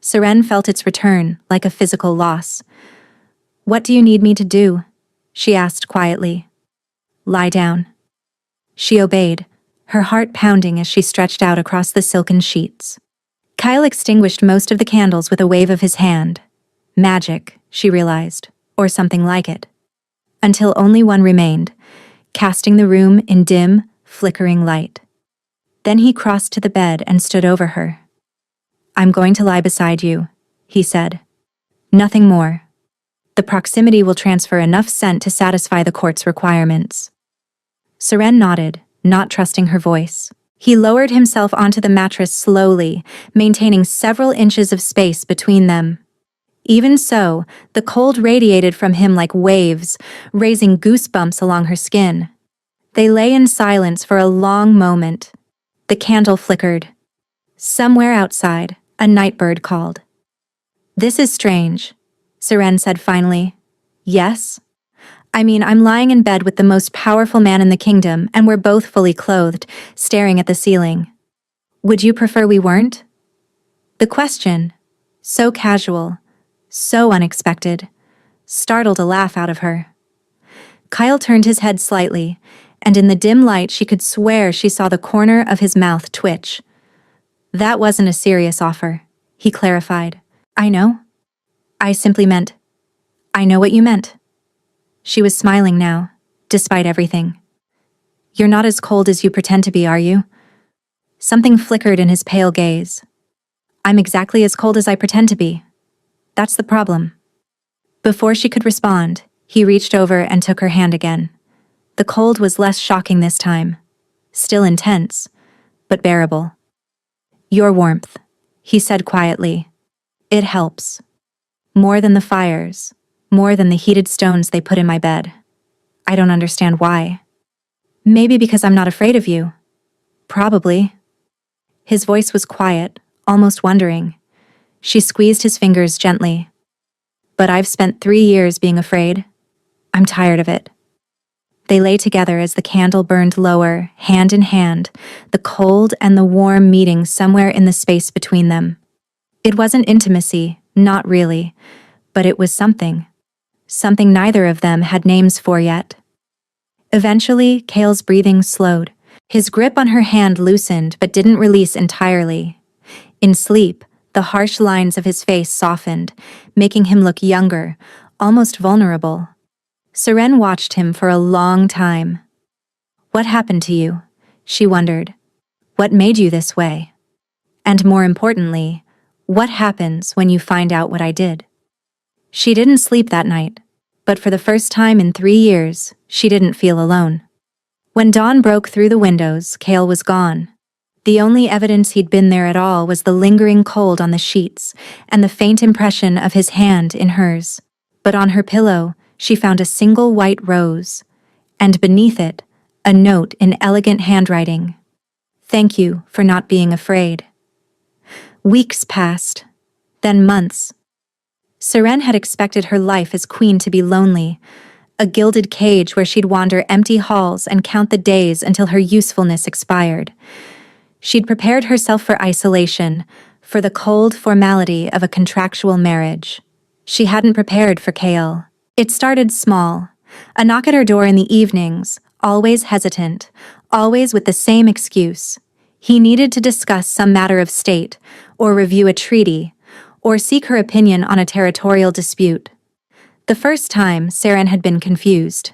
Seren felt its return, like a physical loss. What do you need me to do? She asked quietly. Lie down. She obeyed, her heart pounding as she stretched out across the silken sheets. Kyle extinguished most of the candles with a wave of his hand. Magic, she realized, or something like it. Until only one remained, casting the room in dim, flickering light. Then he crossed to the bed and stood over her. I'm going to lie beside you, he said. Nothing more. The proximity will transfer enough scent to satisfy the court's requirements. Seren nodded, not trusting her voice. He lowered himself onto the mattress slowly, maintaining several inches of space between them. Even so, the cold radiated from him like waves, raising goosebumps along her skin. They lay in silence for a long moment. The candle flickered. Somewhere outside, a nightbird called. This is strange, Seren said finally. Yes? I mean, I'm lying in bed with the most powerful man in the kingdom, and we're both fully clothed, staring at the ceiling. Would you prefer we weren't? The question, so casual, so unexpected, startled a laugh out of her. Kyle turned his head slightly, and in the dim light she could swear she saw the corner of his mouth twitch. That wasn't a serious offer, he clarified. I know. I simply meant, I know what you meant. She was smiling now, despite everything. You're not as cold as you pretend to be, are you? Something flickered in his pale gaze. I'm exactly as cold as I pretend to be. That's the problem. Before she could respond, he reached over and took her hand again. The cold was less shocking this time. Still intense, but bearable. Your warmth, he said quietly. It helps. More than the fires, more than the heated stones they put in my bed. I don't understand why. Maybe because I'm not afraid of you. Probably. His voice was quiet, almost wondering. She squeezed his fingers gently. But I've spent 3 years being afraid. I'm tired of it. They lay together as the candle burned lower, hand in hand, the cold and the warm meeting somewhere in the space between them. It wasn't intimacy, not really, but it was something. Something neither of them had names for yet. Eventually, Kale's breathing slowed. His grip on her hand loosened but didn't release entirely. In sleep, the harsh lines of his face softened, making him look younger, almost vulnerable. Seren watched him for a long time. What happened to you? She wondered. What made you this way? And more importantly, what happens when you find out what I did? She didn't sleep that night, but for the first time in 3 years, she didn't feel alone. When dawn broke through the windows, Cale was gone. The only evidence he'd been there at all was the lingering cold on the sheets and the faint impression of his hand in hers. But on her pillow, she found a single white rose, and beneath it, a note in elegant handwriting. Thank you for not being afraid. Weeks passed, then months. Seren had expected her life as queen to be lonely, a gilded cage where she'd wander empty halls and count the days until her usefulness expired. She'd prepared herself for isolation, for the cold formality of a contractual marriage. She hadn't prepared for Cale. It started small, a knock at her door in the evenings, always hesitant, always with the same excuse. He needed to discuss some matter of state, or review a treaty, or seek her opinion on a territorial dispute. The first time, Seren had been confused.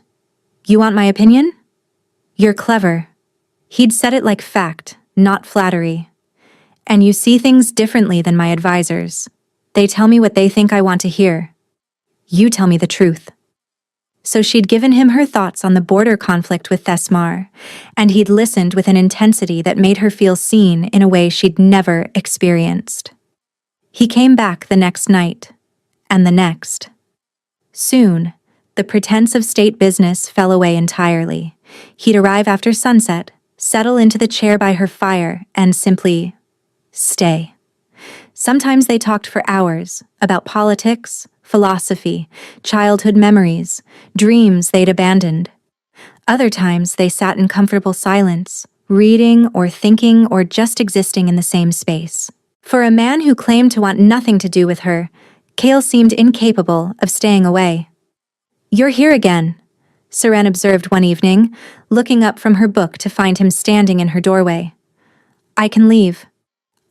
You want my opinion? You're clever. He'd said it like fact, not flattery. And you see things differently than my advisors. They tell me what they think I want to hear. You tell me the truth. So she'd given him her thoughts on the border conflict with Thesmar, and he'd listened with an intensity that made her feel seen in a way she'd never experienced. He came back the next night, and the next. Soon, the pretense of state business fell away entirely. He'd arrive after sunset, settle into the chair by her fire, and simply stay. Sometimes they talked for hours about politics, philosophy, childhood memories, dreams they'd abandoned. Other times they sat in comfortable silence, reading or thinking or just existing in the same space. For a man who claimed to want nothing to do with her, Cale seemed incapable of staying away. You're here again, Seren observed one evening, looking up from her book to find him standing in her doorway. I can leave.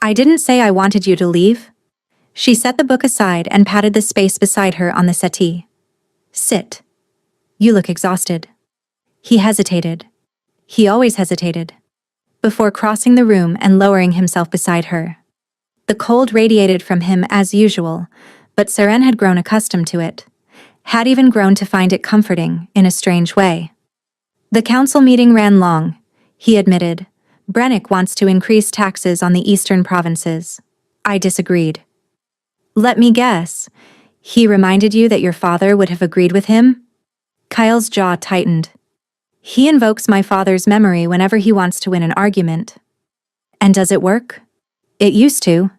I didn't say I wanted you to leave. She set the book aside and patted the space beside her on the settee. Sit. You look exhausted. He hesitated. He always hesitated. Before crossing the room and lowering himself beside her. The cold radiated from him as usual, but Seren had grown accustomed to it, had even grown to find it comforting in a strange way. The council meeting ran long, he admitted. Brennick wants to increase taxes on the eastern provinces. I disagreed. Let me guess. He reminded you that your father would have agreed with him? Kyle's jaw tightened. He invokes my father's memory whenever he wants to win an argument. And does it work? It used to.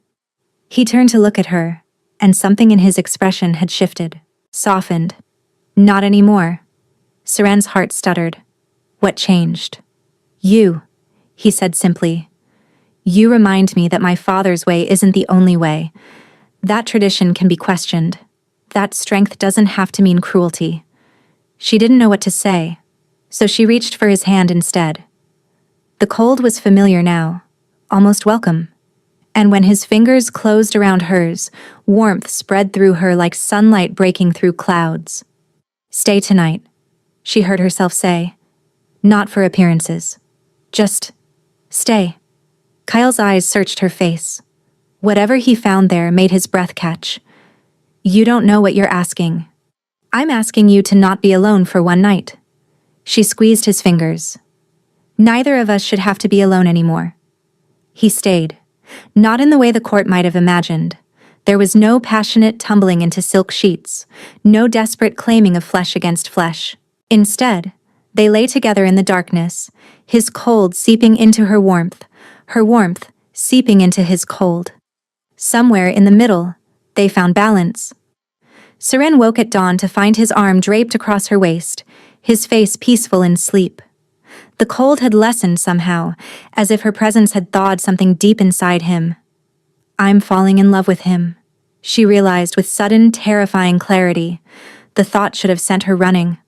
He turned to look at her, and something in his expression had shifted, softened. Not anymore. Seren's heart stuttered. What changed? You, he said simply. You remind me that my father's way isn't the only way. That tradition can be questioned. That strength doesn't have to mean cruelty. She didn't know what to say, so she reached for his hand instead. The cold was familiar now, almost welcome. And when his fingers closed around hers, warmth spread through her like sunlight breaking through clouds. Stay tonight, she heard herself say. Not for appearances. Just stay. Kyle's eyes searched her face. Whatever he found there made his breath catch. You don't know what you're asking. I'm asking you to not be alone for one night. She squeezed his fingers. Neither of us should have to be alone anymore. He stayed. Not in the way the court might have imagined. There was no passionate tumbling into silk sheets, no desperate claiming of flesh against flesh. Instead, they lay together in the darkness, his cold seeping into her warmth seeping into his cold. Somewhere in the middle, they found balance. Seren woke at dawn to find his arm draped across her waist, his face peaceful in sleep. The cold had lessened somehow, as if her presence had thawed something deep inside him. I'm falling in love with him, she realized with sudden, terrifying clarity. The thought should have sent her running.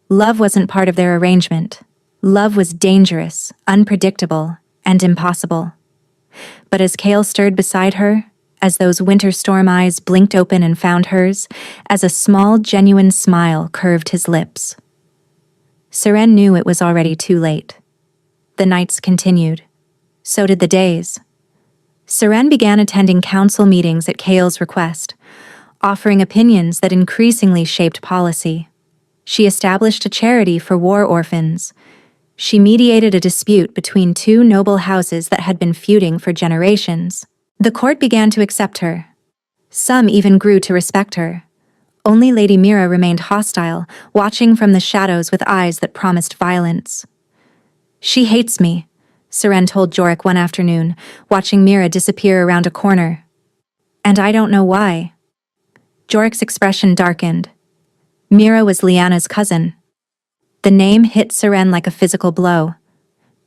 Love wasn't part of their arrangement. Love was dangerous, unpredictable, and impossible. But as Cale stirred beside her, as those winter storm eyes blinked open and found hers, as a small, genuine smile curved his lips. Seren knew it was already too late. The nights continued. So did the days. Seren began attending council meetings at Kael's request, offering opinions that increasingly shaped policy. She established a charity for war orphans. She mediated a dispute between two noble houses that had been feuding for generations. The court began to accept her. Some even grew to respect her. Only Lady Mira remained hostile, watching from the shadows with eyes that promised violence. "She hates me," Seren told Jorik one afternoon, watching Mira disappear around a corner. "And I don't know why." Jorik's expression darkened. Mira was Lyanna's cousin. The name hit Seren like a physical blow.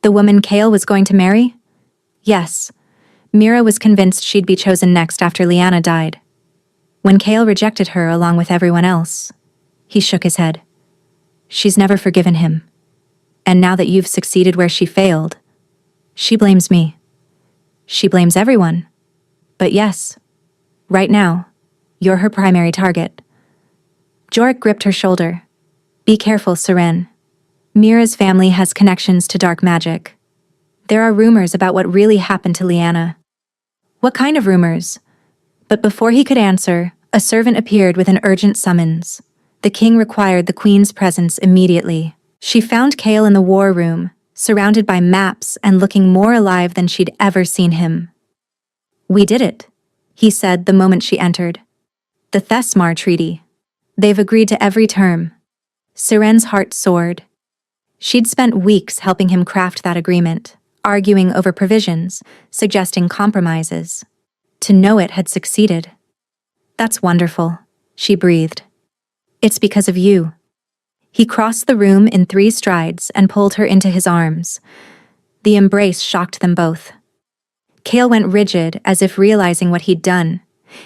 The woman Kael was going to marry? Yes. Mira was convinced she'd be chosen next after Lyanna died. When Kael rejected her along with everyone else, he shook his head. "She's never forgiven him. And now that you've succeeded where she failed, she blames me. She blames everyone. But yes, right now, you're her primary target." Jorik gripped her shoulder. "Be careful, Seren. Mira's family has connections to dark magic. There are rumors about what really happened to Lyanna." "What kind of rumors?" But before he could answer, a servant appeared with an urgent summons. The king required the queen's presence immediately. She found Kael in the war room, surrounded by maps and looking more alive than she'd ever seen him. "We did it," he said the moment she entered. "The Thesmar Treaty. They've agreed to every term." Seren's heart soared. She'd spent weeks helping him craft that agreement, arguing over provisions, suggesting compromises. To know it had succeeded. "That's wonderful," she breathed. "It's because of you." He crossed the room in 3 strides and pulled her into his arms. The embrace shocked them both. Kael went rigid, as if realizing what he'd done.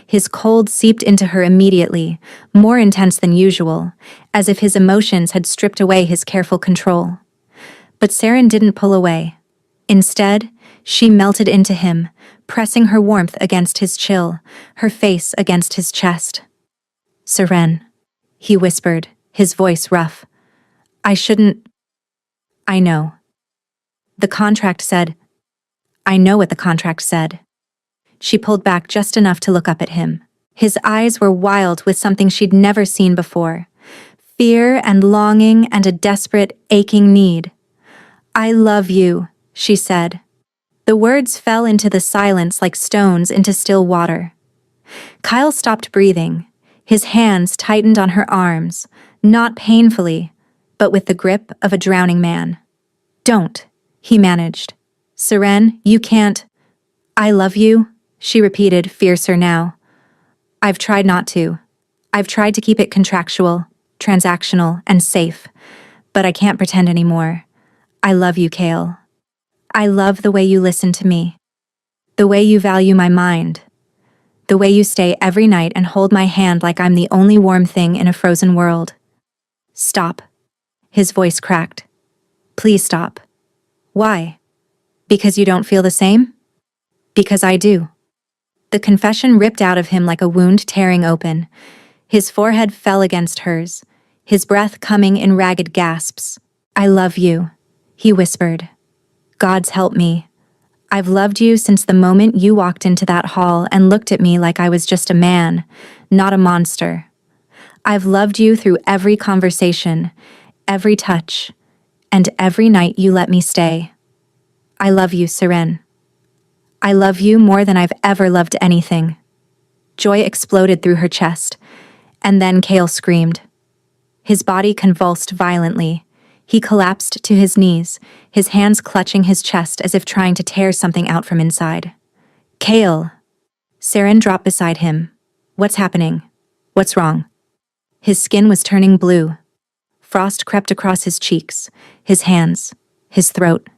His cold seeped into her immediately, more intense than usual, as if his emotions had stripped away his careful control. But Seren didn't pull away. Instead, she melted into him, pressing her warmth against his chill, her face against his chest. "Seren," he whispered, his voice rough. "I shouldn't." "I know." The contract said. "I know what the contract said." She pulled back just enough to look up at him. His eyes were wild with something she'd never seen before. Fear and longing and a desperate, aching need. "I love you," she said. The words fell into the silence like stones into still water. Kyle stopped breathing. His hands tightened on her arms, not painfully, but with the grip of a drowning man. "Don't," he managed. "Seren, you can't." "I love you," she repeated, fiercer now. "I've tried not to. I've tried to keep it contractual, transactional, and safe, but I can't pretend anymore. I love you, Kael. I love the way you listen to me. The way you value my mind. The way you stay every night and hold my hand like I'm the only warm thing in a frozen world." "Stop." His voice cracked. "Please stop." "Why? Because you don't feel the same?" "Because I do." The confession ripped out of him like a wound tearing open. His forehead fell against hers, his breath coming in ragged gasps. "I love you," he whispered. "God's help me. I've loved you since the moment you walked into that hall and looked at me like I was just a man, not a monster. I've loved you through every conversation, every touch, and every night you let me stay. I love you, Seren. I love you more than I've ever loved anything." Joy exploded through her chest, and then Kael screamed. His body convulsed violently. He collapsed to his knees, his hands clutching his chest as if trying to tear something out from inside. "Kael!" Seren dropped beside him. "What's happening? What's wrong?" His skin was turning blue. Frost crept across his cheeks, his hands, his throat.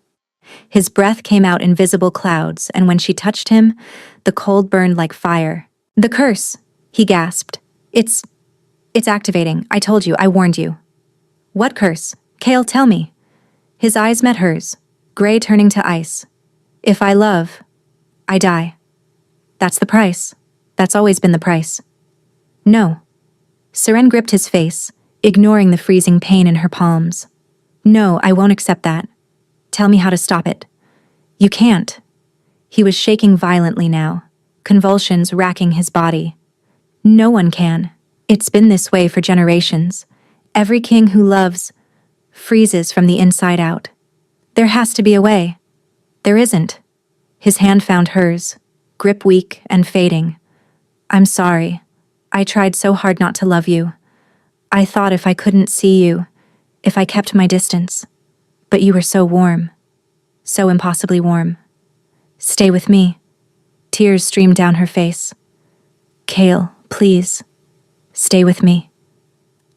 His breath came out in visible clouds, and when she touched him, the cold burned like fire. "The curse!" he gasped. It's activating. I told you, I warned you." "What curse? Kael, tell me." His eyes met hers, gray turning to ice. "If I love, I die. That's the price." That's always been the price. No. Seren gripped his face, ignoring the freezing pain in her palms. No, I won't accept that. Tell me how to stop it. You can't. He was shaking violently now, convulsions racking his body. No one can. It's been this way for generations. Every king who loves freezes from the inside out. There has to be a way. There isn't. His hand found hers, grip weak and fading. I'm sorry. I tried so hard not to love you. I thought if I couldn't see you, if I kept my distance. But you were so warm. So impossibly warm. Stay with me. Tears streamed down her face. Kale, please. Stay with me.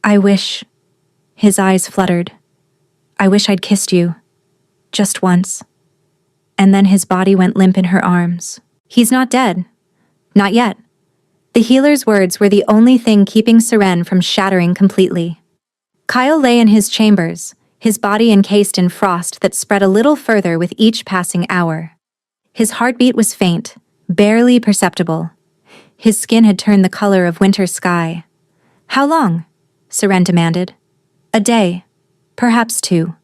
I wish. His eyes fluttered. I wish I'd kissed you. Just once. And then his body went limp in her arms. He's not dead. Not yet. The healer's words were the only thing keeping Seren from shattering completely. Kyle lay in his chambers, his body encased in frost that spread a little further with each passing hour. His heartbeat was faint, barely perceptible. His skin had turned the color of winter sky. How long? Seren demanded. A day. Perhaps 2.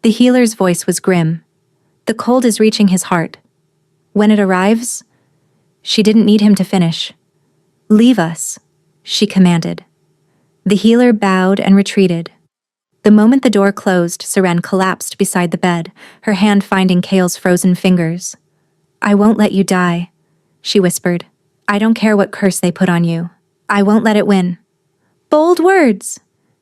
The healer's voice was grim. The cold is reaching his heart. When it arrives... She didn't need him to finish. Leave us, she commanded. The healer bowed and retreated. The moment the door closed, Seren collapsed beside the bed, her hand finding Kale's frozen fingers. I won't let you die, she whispered. I don't care what curse they put on you. I won't let it win. Bold words!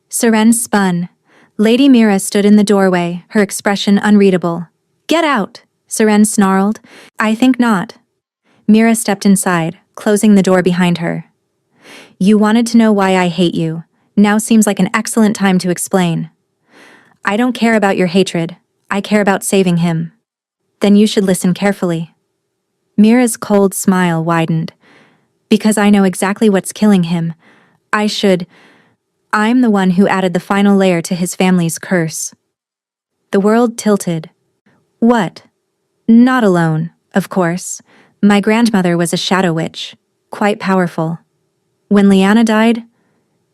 Seren spun. Lady Mira stood in the doorway, her expression unreadable. Get out, Seren snarled. I think not. Mira stepped inside, closing the door behind her. You wanted to know why I hate you. Now seems like an excellent time to explain. I don't care about your hatred. I care about saving him. Then you should listen carefully. Mira's cold smile widened. Because I know exactly what's killing him. I'm the one who added the final layer to his family's curse. The world tilted. What? Not alone, of course. My grandmother was a shadow witch, quite powerful. When Lyanna died,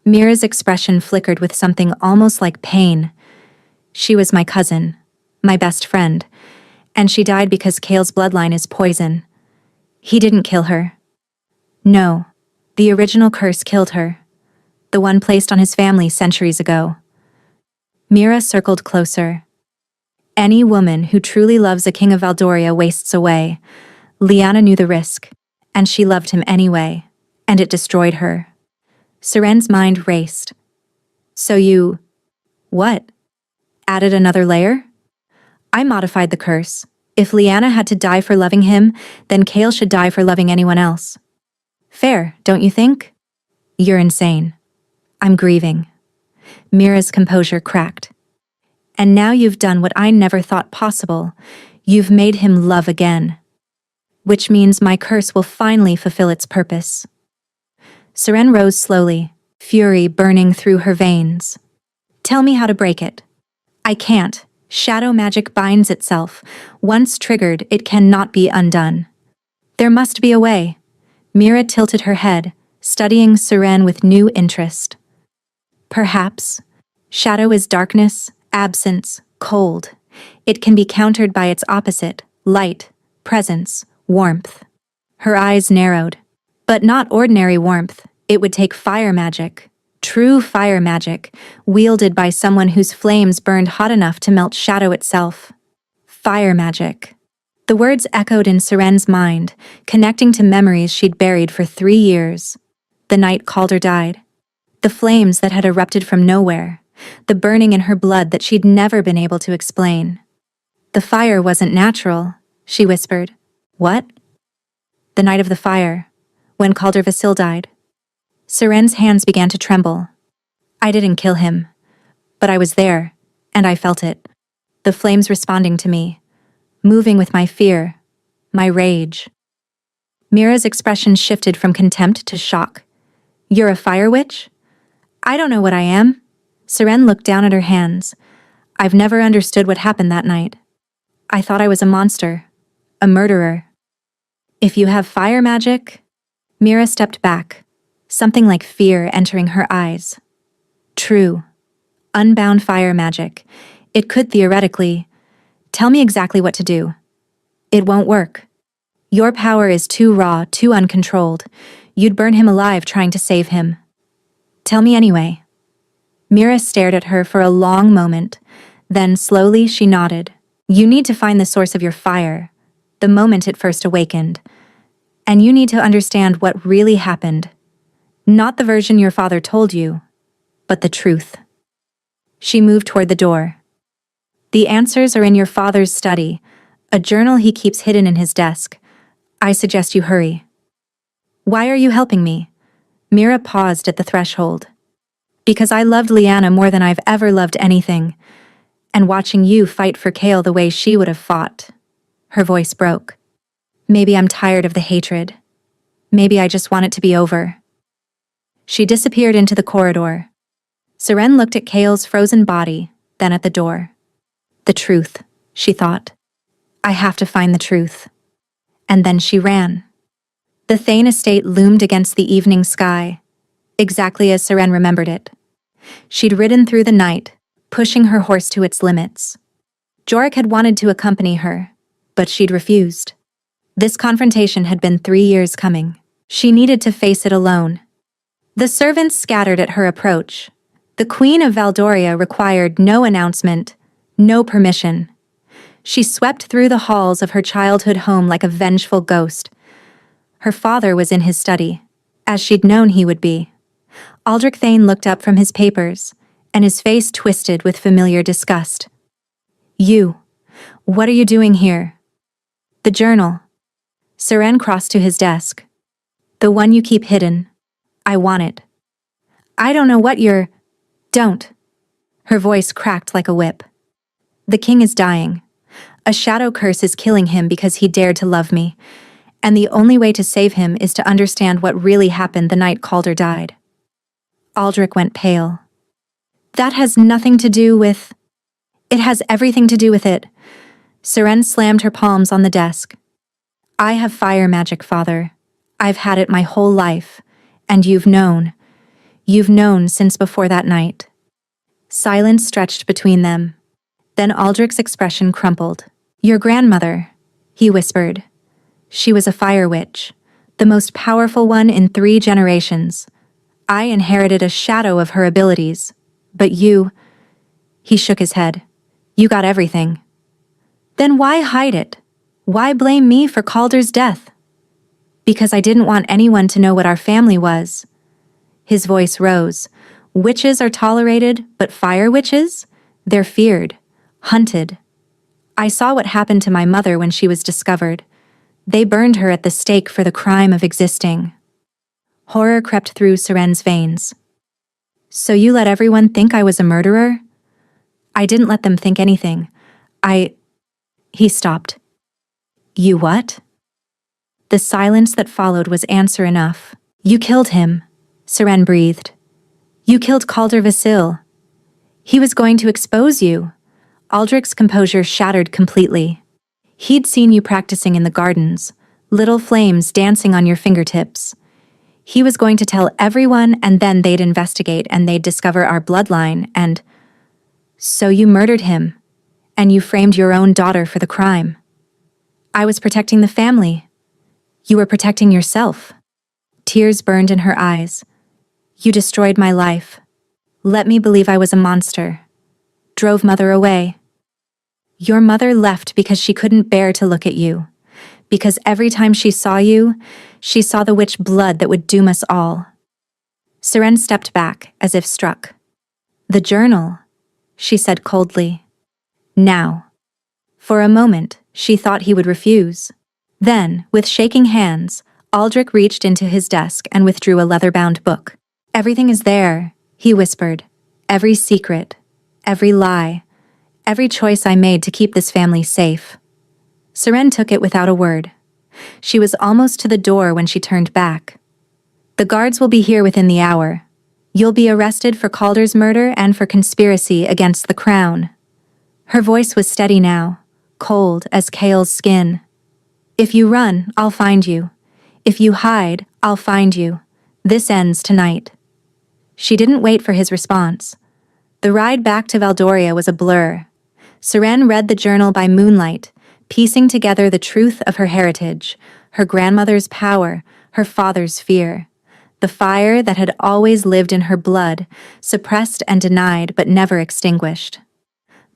Mira's expression flickered with something almost like pain. She was my cousin, my best friend, and she died because Kale's bloodline is poison. He didn't kill her. No, the original curse killed her, the one placed on his family centuries ago. Mira circled closer. Any woman who truly loves a king of Valdoria wastes away. Lyanna knew the risk, and she loved him anyway, and it destroyed her. Seren's mind raced. So you... What? Added another layer? I modified the curse. If Lyanna had to die for loving him, then Kale should die for loving anyone else. Fair, don't you think? You're insane. I'm grieving. Mira's composure cracked. And now you've done what I never thought possible. You've made him love again. Which means my curse will finally fulfill its purpose. Seren rose slowly, fury burning through her veins. Tell me how to break it. I can't. Shadow magic binds itself. Once triggered, it cannot be undone. There must be a way. Mira tilted her head, studying Seren with new interest. Perhaps. Shadow is darkness, absence, cold. It can be countered by its opposite, light, presence, warmth. Her eyes narrowed. But not ordinary warmth. It would take fire magic. True fire magic, wielded by someone whose flames burned hot enough to melt shadow itself. Fire magic. The words echoed in Seren's mind, connecting to memories she'd buried for 3 years. The night Calder died. The flames that had erupted from nowhere. The burning in her blood that she'd never been able to explain. The fire wasn't natural, she whispered. What? The night of the fire, when Calder Vasil died. Seren's hands began to tremble. I didn't kill him, but I was there, and I felt it. The flames responding to me, moving with my fear, my rage. Mira's expression shifted from contempt to shock. You're a fire witch? I don't know what I am. Seren looked down at her hands. I've never understood what happened that night. I thought I was a monster, a murderer. If you have fire magic, Mira stepped back, something like fear entering her eyes. True. Unbound fire magic. It could theoretically. Tell me exactly what to do. It won't work. Your power is too raw, too uncontrolled. You'd burn him alive trying to save him. Tell me anyway. Mira stared at her for a long moment. Then slowly she nodded. You need to find the source of your fire, the moment it first awakened. And you need to understand what really happened. Not the version your father told you, but the truth. She moved toward the door. The answers are in your father's study, a journal he keeps hidden in his desk. I suggest you hurry. Why are you helping me? Mira paused at the threshold. Because I loved Liana more than I've ever loved anything, and watching you fight for Kale the way she would have fought. Her voice broke. Maybe I'm tired of the hatred. Maybe I just want it to be over. She disappeared into the corridor. Seren looked at Kale's frozen body, then at the door. The truth, she thought. I have to find the truth. And then she ran. The Thane estate loomed against the evening sky, exactly as Seren remembered it. She'd ridden through the night, pushing her horse to its limits. Jorik had wanted to accompany her, but she'd refused. This confrontation had been 3 years coming. She needed to face it alone. The servants scattered at her approach. The Queen of Valdoria required no announcement, no permission. She swept through the halls of her childhood home like a vengeful ghost. Her father was in his study, as she'd known he would be. Aldrich Thane looked up from his papers, and his face twisted with familiar disgust. You, what are you doing here? The journal. Seren crossed to his desk. The one you keep hidden. I want it. I don't know what you're... Don't. Her voice cracked like a whip. The king is dying. A shadow curse is killing him because he dared to love me, and the only way to save him is to understand what really happened the night Calder died. Aldrich went pale. That has nothing to do with... It has everything to do with it. Seren slammed her palms on the desk. I have fire magic, father. I've had it my whole life, and you've known. You've known since before that night. Silence stretched between them. Then Aldrich's expression crumpled. Your grandmother, he whispered. She was a fire witch, the most powerful one in 3 generations. I inherited a shadow of her abilities, but you... He shook his head. You got everything. Then why hide it? Why blame me for Calder's death? Because I didn't want anyone to know what our family was. His voice rose. Witches are tolerated, but fire witches? They're feared, hunted. I saw what happened to my mother when she was discovered. They burned her at the stake for the crime of existing. Horror crept through Seren's veins. So you let everyone think I was a murderer? I didn't let them think anything. He stopped. You what? The silence that followed was answer enough. You killed him, Seren breathed. You killed Calder Vasil. He was going to expose you. Aldrich's composure shattered completely. He'd seen you practicing in the gardens, little flames dancing on your fingertips. He was going to tell everyone, and then they'd investigate and they'd discover our bloodline, and... So you murdered him, and you framed your own daughter for the crime. I was protecting the family. You were protecting yourself. Tears burned in her eyes. You destroyed my life. Let me believe I was a monster. Drove Mother away. Your mother left because she couldn't bear to look at you. Because every time she saw you, she saw the witch blood that would doom us all. Seren stepped back, as if struck. The journal, she said coldly. Now. For a moment, she thought he would refuse. Then, with shaking hands, Aldrich reached into his desk and withdrew a leather-bound book. Everything is there, he whispered. Every secret, every lie, every choice I made to keep this family safe. Seren took it without a word. She was almost to the door when she turned back. The guards will be here within the hour. You'll be arrested for Calder's murder and for conspiracy against the crown. Her voice was steady now, cold as Kale's skin. If you run, I'll find you. If you hide, I'll find you. This ends tonight." She didn't wait for his response. The ride back to Valdoria was a blur. Seren read the journal by moonlight, piecing together the truth of her heritage, her grandmother's power, her father's fear. The fire that had always lived in her blood, suppressed and denied but never extinguished.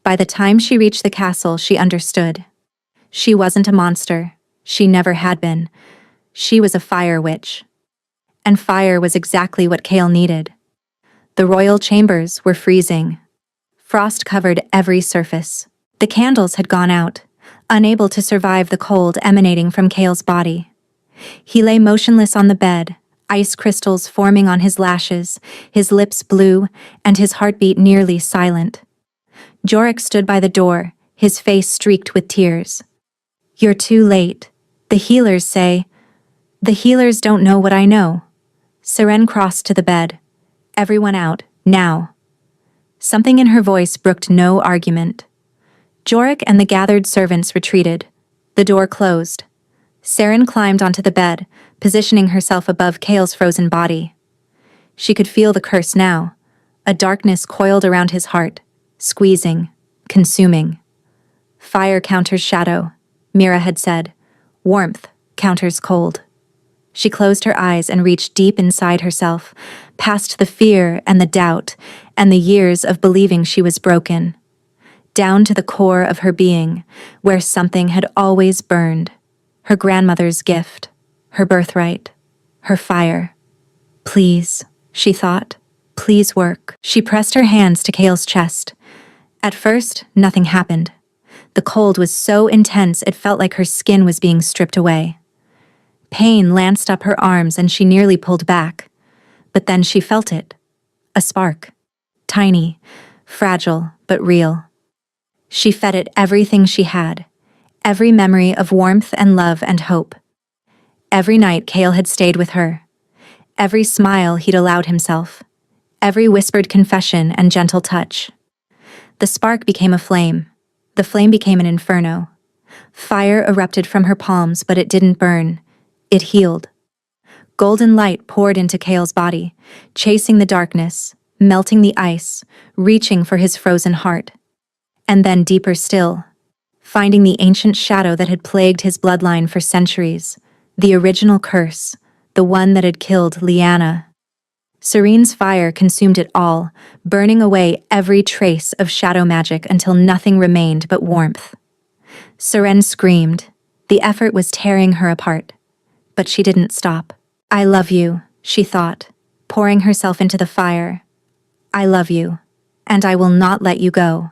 By the time she reached the castle, she understood. She wasn't a monster. She never had been. She was a fire witch. And fire was exactly what Kale needed. The royal chambers were freezing. Frost covered every surface. The candles had gone out, unable to survive the cold emanating from Kale's body. He lay motionless on the bed, ice crystals forming on his lashes, his lips blue, and his heartbeat nearly silent. Jorik stood by the door, his face streaked with tears. "You're too late. The healers say." "The healers don't know what I know." Seren crossed to the bed. "Everyone out, now." Something in her voice brooked no argument. Jorik and the gathered servants retreated. The door closed. Seren climbed onto the bed, positioning herself above Kale's frozen body. She could feel the curse now, a darkness coiled around his heart, squeezing, consuming. "Fire counters shadow," Mira had said. "Warmth counters cold." She closed her eyes and reached deep inside herself, past the fear and the doubt and the years of believing she was broken. Down to the core of her being, where something had always burned. Her grandmother's gift, her birthright, her fire. "Please," she thought, "please work." She pressed her hands to Kale's chest. At first, nothing happened. The cold was so intense it felt like her skin was being stripped away. Pain lanced up her arms and she nearly pulled back. But then she felt it. A spark. Tiny, fragile, but real. She fed it everything she had. Every memory of warmth and love and hope. Every night Kale had stayed with her. Every smile he'd allowed himself. Every whispered confession and gentle touch. The spark became a flame. The flame became an inferno. Fire erupted from her palms, but it didn't burn. It healed. Golden light poured into Kale's body, chasing the darkness, melting the ice, reaching for his frozen heart. And then deeper still, finding the ancient shadow that had plagued his bloodline for centuries, the original curse, the one that had killed Lyanna. Serene's fire consumed it all, burning away every trace of shadow magic until nothing remained but warmth. Seren screamed. The effort was tearing her apart. But she didn't stop. "I love you," she thought, pouring herself into the fire. "I love you, and I will not let you go."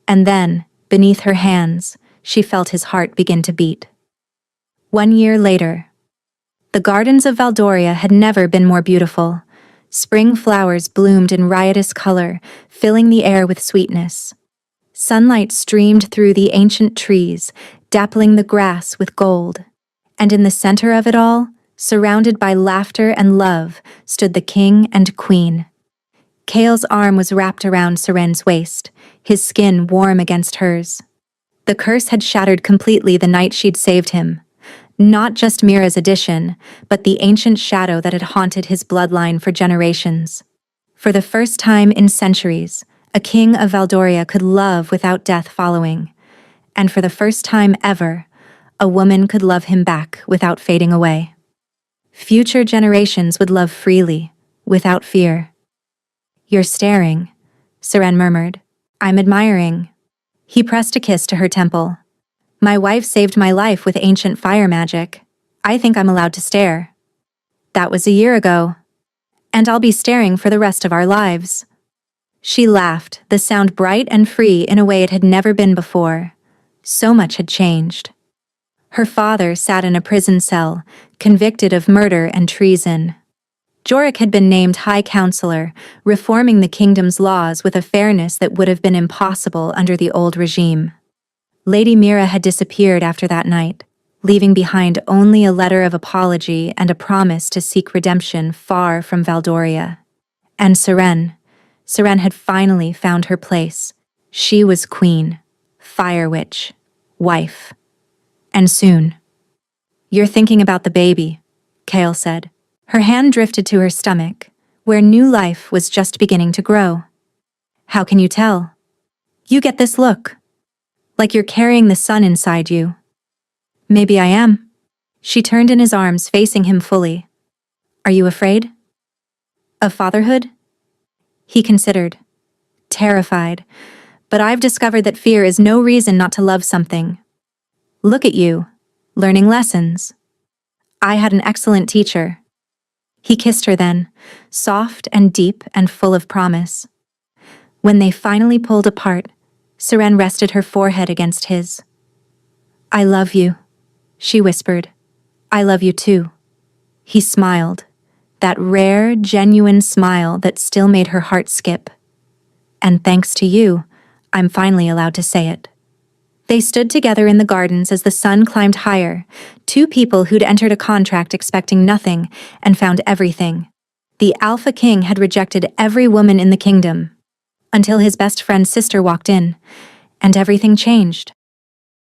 And then, beneath her hands, she felt his heart begin to beat. 1 year later. The gardens of Valdoria had never been more beautiful. Spring flowers bloomed in riotous color, filling the air with sweetness. Sunlight streamed through the ancient trees, dappling the grass with gold. And in the center of it all, surrounded by laughter and love, stood the king and queen. Kale's arm was wrapped around Seren's waist, his skin warm against hers. The curse had shattered completely the night she'd saved him. Not just Mira's addition, but the ancient shadow that had haunted his bloodline for generations. For the first time in centuries, a king of Valdoria could love without death following. And for the first time ever, a woman could love him back without fading away. Future generations would love freely, without fear. "You're staring," Seren murmured. "I'm admiring." He pressed a kiss to her temple. "My wife saved my life with ancient fire magic. I think I'm allowed to stare." "That was a year ago. And I'll be staring for the rest of our lives." She laughed, the sound bright and free in a way it had never been before. So much had changed. Her father sat in a prison cell, convicted of murder and treason. Jorik had been named High Counselor, reforming the kingdom's laws with a fairness that would have been impossible under the old regime. Lady Mira had disappeared after that night, leaving behind only a letter of apology and a promise to seek redemption far from Valdoria. And Seren had finally found her place. She was queen, fire witch, wife. And soon. "You're thinking about the baby," Kale said. Her hand drifted to her stomach, where new life was just beginning to grow. How can you tell? You get this look. Like you're carrying the sun inside you. Maybe I am. She turned in his arms, facing him fully. Are you afraid? Of fatherhood? He considered. Terrified. But I've discovered that fear is no reason not to love something. Look at you, learning lessons. I had an excellent teacher. He kissed her then, soft and deep and full of promise. When they finally pulled apart, Seren rested her forehead against his. I love you, she whispered. I love you too. He smiled, that rare, genuine smile that still made her heart skip. And thanks to you, I'm finally allowed to say it. They stood together in the gardens as the sun climbed higher, two people who'd entered a contract expecting nothing and found everything. The Alpha King had rejected every woman in the kingdom, until his best friend's sister walked in, and everything changed.